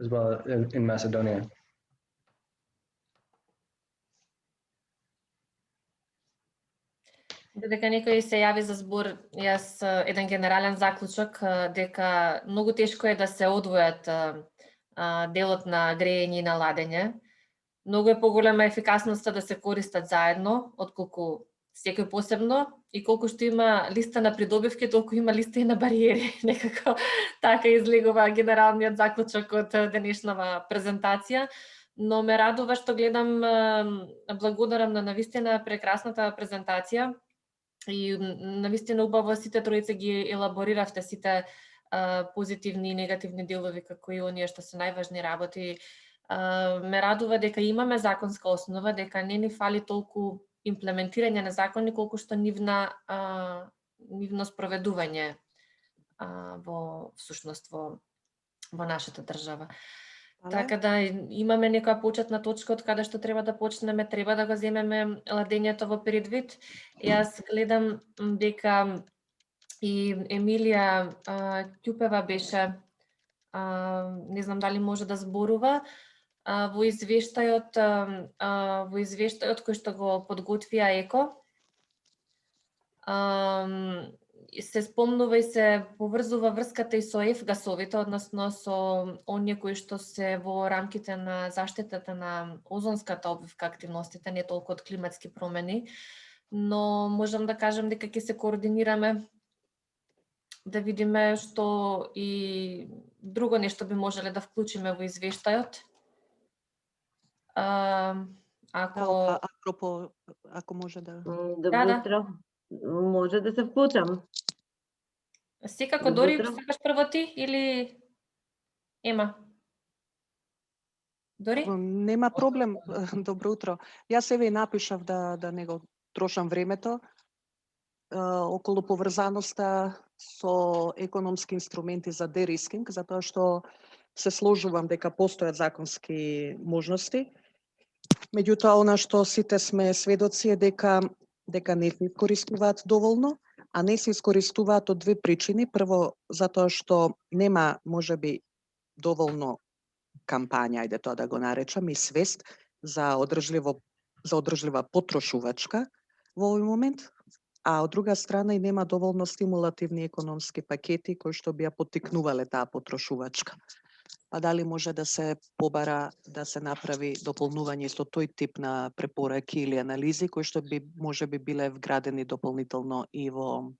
as well in Macedonia. Додека некој се јави за збор, јас еден генерален заклучок дека многу тешко е да се одвојат делот на грејење и на ладење. Многу е поголема ефикасноста да се користат заедно, отколку секој посебно, и колку што има листа на придобивки, толку има листа и на бариери. Некако така излегува генералниот заклучок од денешнава презентација. Но ме радува што гледам, благодарам на навистина прекрасната презентација и навистина убаво сите тројца ги елабориравте сите позитивни и негативни делови, како и оние што се најважни работи. Ме радува дека имаме законска основа, дека не ни фали толку имплементирање на закони, колку што нивно спроведување во всушност во нашата држава. Така да имаме некоја почетна точка од каде што треба да почнеме, треба да го земеме ладењето во предвид. Јас гледам дека и Емилија Ќупева беше, не знам дали може да зборува, во извештајот кој што го подготвија ЕКО, се спомнува и се поврзува врската и со F-гасовите, односно со оние кои што се во рамките на заштитата на озонската обвивка активностите, не толку од климатски промени, но можам да кажам дека ќе се координираме да видиме што и друго нешто би можеле да вклучиме во извештајот. Ако може да... Добро утро. Може да се вклучам. Секако, Добро Дори, утро. сакаш прво ти или Ема? Дори? Нема проблем. Добро утро. Јас еве и напишав да не го трошам времето околу поврзаноста со економски инструменти за дерискинг, затоа што се сложувам дека постојат законски можности. Меѓутоа, она што сите сме сведоци е дека не се искористуваат доволно, а не се искористуваат од две причини. Прво, затоа што нема, можеби, доволно кампања, ајде тоа да го наречам, и свест за одржлива потрошувачка во овој момент, а од друга страна и нема доволно стимулативни економски пакети кои што би ја поттикнувале таа потрошувачка. Па дали може да се побара да се направи дополнување со тој тип на препораки или анализи кои што би можеби биле вградени дополнително и во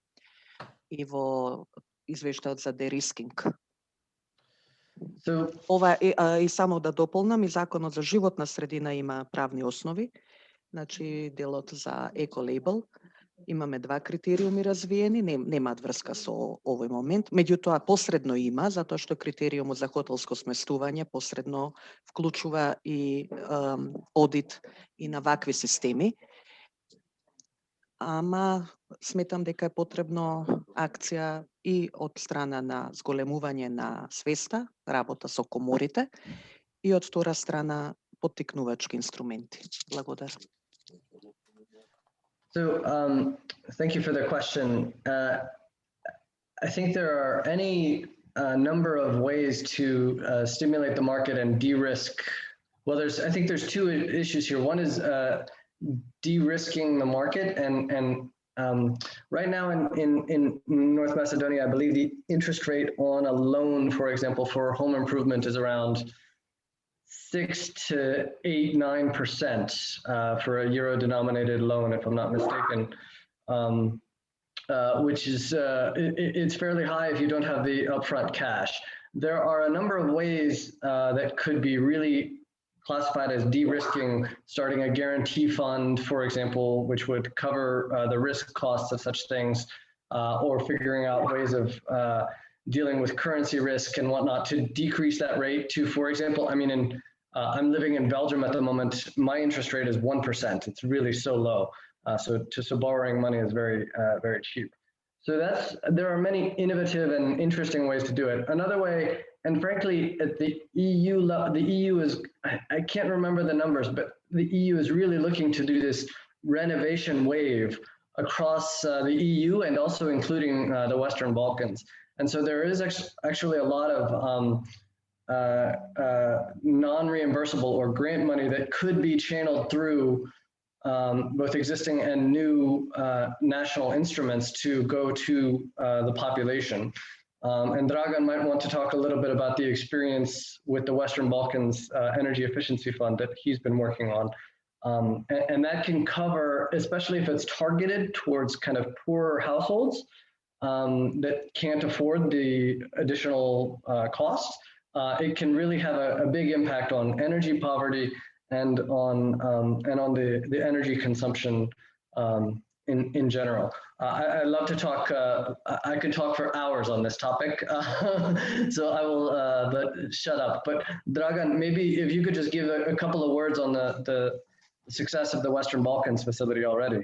извештајот за дерискинг. Ова и само да дополнам, и Законот за животна средина има правни основи, значи делот за еко-лейбл. Имаме два критериуми развиени, немаат врска со овој момент, меѓутоа посредно има, затоа што критериумот за хотелско сместување посредно вклучува и одит и на вакви системи. Ама сметам дека е потребно акција и од страна на зголемување на свеста, работа со коморите, и од втора страна поттикнувачки инструменти. Благодарам. So, thank you for the question. I think there are any number of ways to stimulate the market and de-risk. Well, I think there's two issues here. One is de-risking the market, and right now in North Macedonia, I believe the interest rate on a loan, for example, for home improvement is around 6 to 8, 9% for a euro-denominated loan, if I'm not mistaken, which is it's fairly high if you don't have the upfront cash. There are a number of ways that could be really classified as de-risking, starting a guarantee fund, for example, which would cover the risk costs of such things, or figuring out ways of dealing with currency risk and whatnot to decrease that rate to, for example, I mean, I'm living in Belgium at the moment. My interest rate is 1%. It's really so low. So borrowing money is very, very cheap. So there are many innovative and interesting ways to do it. Another way, and frankly, at the EU is, I can't remember the numbers, but the EU is really looking to do this renovation wave across the EU and also including the Western Balkans. And so there is actually a lot of non-reimbursable or grant money that could be channeled through both existing and new national instruments to go to the population. And Dragan might want to talk a little bit about the experience with the Western Balkans Energy Efficiency Fund that he's been working on. And that can cover, especially if it's targeted towards kind of poorer households that can't afford the additional costs. It can really have a big impact on energy poverty and on the energy consumption in general. I love to talk. I could talk for hours on this topic, so I will. But shut up. But Dragan, maybe if you could just give a couple of words on the success of the Western Balkans facility already.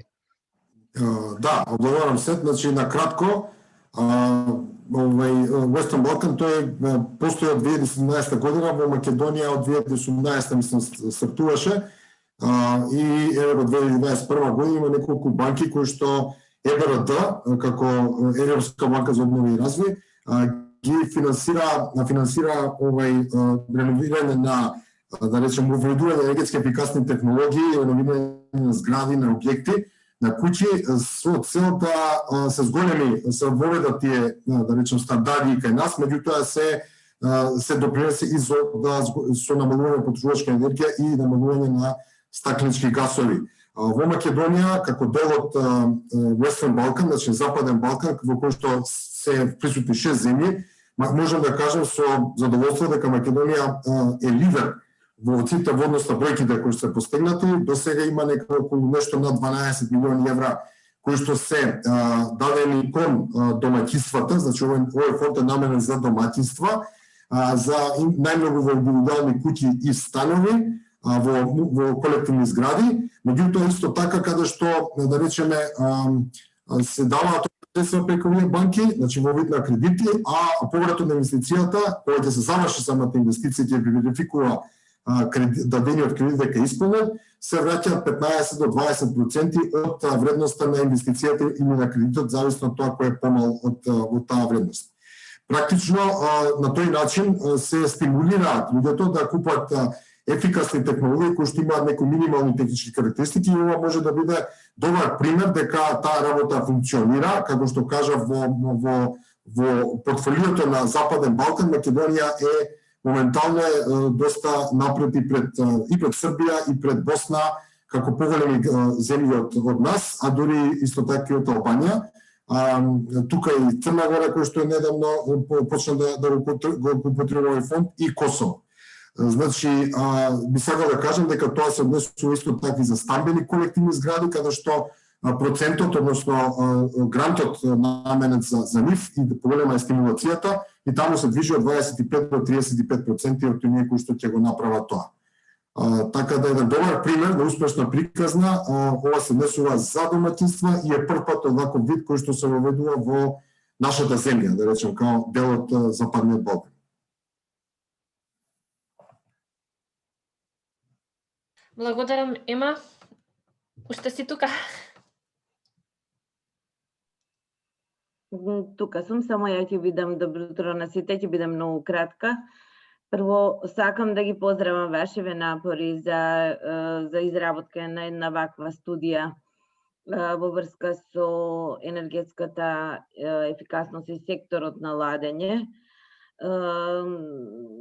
Да, одговорам се, значи на кратко. Western Balkan тој постои од 2017 година, во Македонија од 2018 мислам стартуваше, и во 2021 година има неколку банки кои што ЕБРД како Европска банка за обнова и развој ги финансира реновирање на, да речем, овладување на енергетски ефикасни технологии, реновирање на згради, на објекти, на куќи со цел да се зголеми, се воведат тие, да речем, стандарди кај нас, меѓутоа се допринесе и со намалување на потрошувачка енергија и намалување на стакленички гасови. Во Македонија, како дел од Western Balkan, значи Западен Балкан, во кој што се присутни 6 земји, можам да кажам со задоволство дека Македонија е лидер во сите во однос на бројките кои се постигнати. До сега има околу нешто над 12 милиони евра кои што се дадени кон домаќинствата, значи овој фонд е наменен за домаќинства, за најмногу во индивидуални куќи и станови, во колективни згради, меѓутоа исто така каде што, да речеме, се даваат средства преку овие банки, значи во вид на кредити, а повратот на инвестицијата, кога ќе се заврши самата инвестиција, ќе би верификува дадениот кредит дека е исполнет, се враќаат 15 до 20% од вредноста на инвестицијата или на кредитот, зависно од тоа кој е помал од таа вредност. Практично, на тој начин се стимулираат луѓето да купат ефикасни технологии кои што имаат некои минимални технички карактеристики, и ова може да биде добар пример дека таа работа функционира, како што кажав во портфолиото на Западен Балкан, Македонија е моментално доста напред и пред Србија и пред Босна, како поголеми земји од нас, а дури исто така и од Албанија. Тука и Црна Гора, кој што недавно почна да го употребува овој фонд, и Косово. Значи, би сакал да кажам дека тоа се однесува исто така и за стамбени колективни згради, каде што процентот, односно грантот наменет за нив и поголема е стимулацијата, и таму се движи од 25 до 35% од оние кои што ќе го направат тоа. Така да е еден добар пример на успешна приказна, ова се однесува за домаќинства и е прв пат оваков вид кој што се воведува во нашата земја, да речем, као дел од Западниот Балкан. Благодарам, Ема. Уште си тука? Тука сум, само ја ќе бидам, добро утро на сите, ќе бидам многу кратка. Прво, сакам да ги поздравам вашиве напори за изработка на една ваква студија во врска со енергетската ефикасност и секторот на ладење.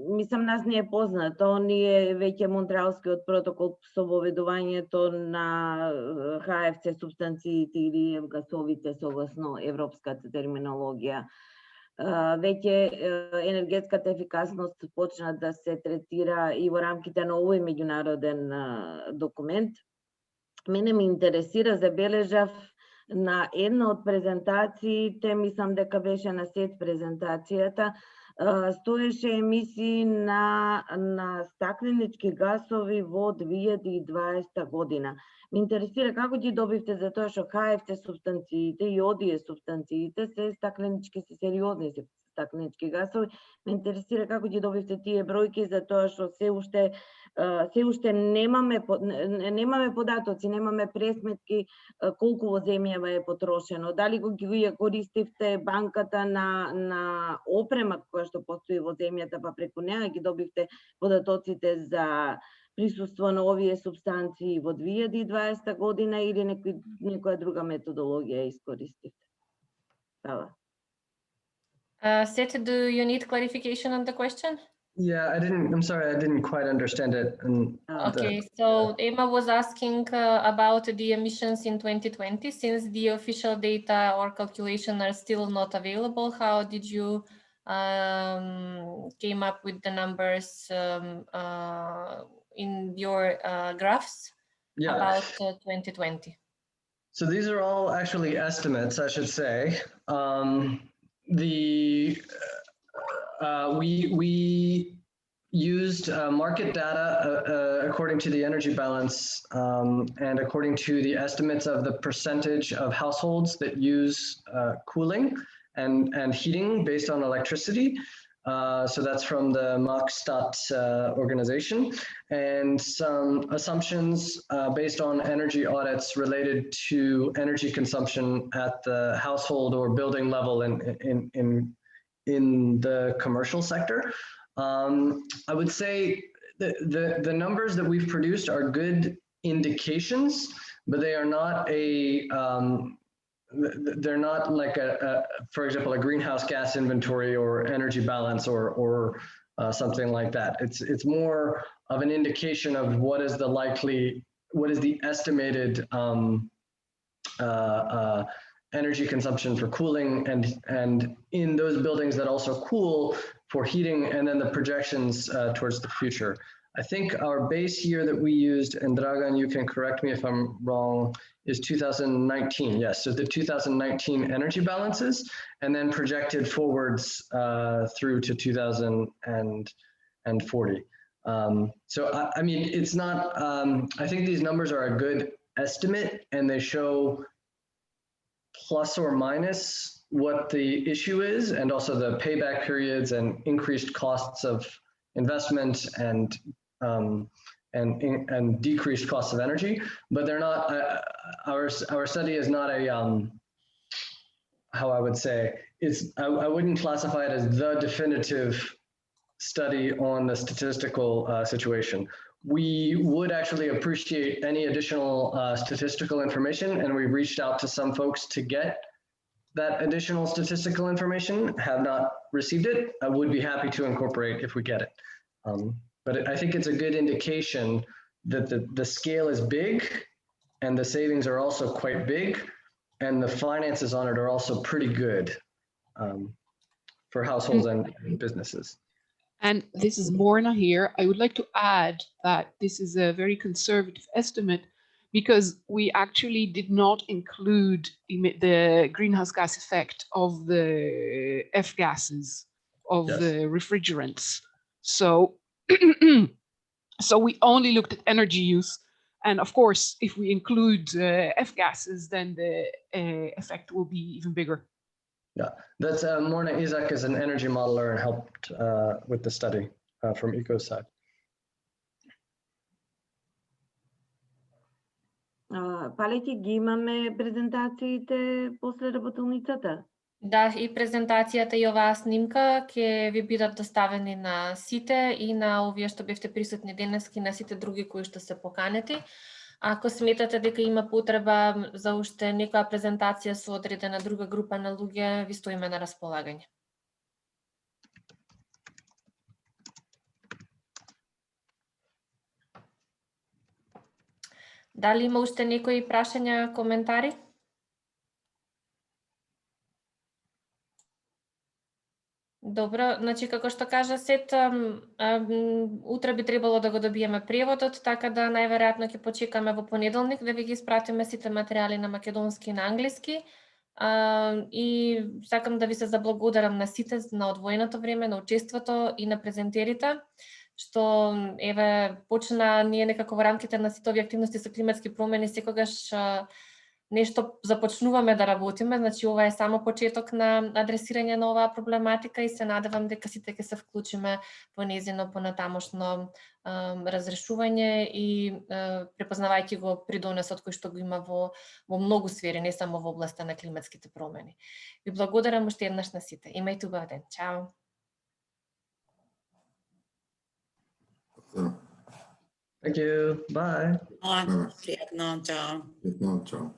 Мислам, нас не е познато, ние веќе Монтреалскиот протокол со воведувањето на ХФЦ субстанциите или гасовите согласно европската терминологија. Веќе енергетската ефикасност почна да се третира и во рамките на овој меѓународен документ. Мене ме интересира, забележав на една од презентациите, мислам дека беше на сет презентацијата, стоеше емисии на стакленички гасови во 2020 година. Ме интересира како ги добивте, затоа што ХФЦ субстанциите и одие субстанциите се стакленички, се сериозни стакленички гасови. Ме интересира како ги добивте тие бројки, затоа што се уште немаме податоци, немаме пресметки колку во земјава е потрошено. Дали ги користивте банката на опрема која што постои во земјата, па преку неа ги добивте податоците за присуство на овие субстанции во 2020 година или некоја друга методологија искористивте? Фала. Seth, do you need clarification on the question? Yeah, I'm sorry, I didn't quite understand it. Okay, so Emma was asking about the emissions in 2020, since the official data or calculation are still not available. How did you came up with the numbers in your graphs about 2020? So these are all actually estimates, I should say. We used market data according to the energy balance and according to the estimates of the percentage of households that use cooling and heating based on electricity. So that's from the Maxstat organization, and some assumptions based on energy audits related to energy consumption at the household or building level in the commercial sector. I would say the numbers that we've produced are good indications, but they are not they're not like for example, a greenhouse gas inventory or energy balance or something like that. It's more of an indication of what is the estimated energy consumption for cooling and in those buildings that also cool for heating, and then the projections towards the future. I think our base year that we used, and Dragan, you can correct me if I'm wrong, is 2019. Yes, so the 2019 energy balances, and then projected forwards through to 2040. So I mean, it's not. I think these numbers are a good estimate, and they show plus or minus what the issue is, and also the payback periods and increased costs of investment and decreased costs of energy, but they're not. Our study is not a how I would say it's. I wouldn't classify it as the definitive study on the statistical situation. We would actually appreciate any additional statistical information, and we reached out to some folks to get that additional statistical information, have not received it. I would be happy to incorporate if we get it. But I think it's a good indication that the scale is big and the savings are also quite big, and the finances on it are also pretty good for households and businesses. And this is Morna here. I would like to add that this is a very conservative estimate because we actually did not include the greenhouse gas effect of the F-gases, of the refrigerants. So, so we only looked at energy use. And of course, if we include F-gases, then the effect will be even bigger. Yeah, that's Morna Izak is an energy modeler and helped with the study from ECO's side. Палеќи ги имаме презентациите после работилницата? Да, и презентацијата и оваа снимка ќе ви бидат доставени на сите и на овие што бевте присутни денески, на сите други кои што се поканети. Ако сметате дека има потреба за уште некоја презентација со одредена друга група на луѓе, ви стоиме на располагање. Дали има уште некои прашања, коментари? Добро, значи како што кажа Сет, утре би требало да го добиеме преводот, така да најверојатно ќе почекаме во понеделник да ви ги испратиме сите материјали на македонски и на англиски. И сакам да ви се заблагодарам на сите на одвоеното време, на учеството и на презентерите, што еве почна ние некако во рамките на сите овие активности со климатски промени секогаш нешто започнуваме да работиме, значи ова е само почеток на адресирање на оваа проблематика и се надевам дека сите ќе се вклучиме во нејзино понатамошно разрешување и препознавајќи го придонесот кој што го има во многу сфери, не само во областа на климатските промени. Ви благодарам уште еднаш на сите. Имајте убав ден. Чао. Thank you. Bye. Пријатно, чао. Пријатно, чао.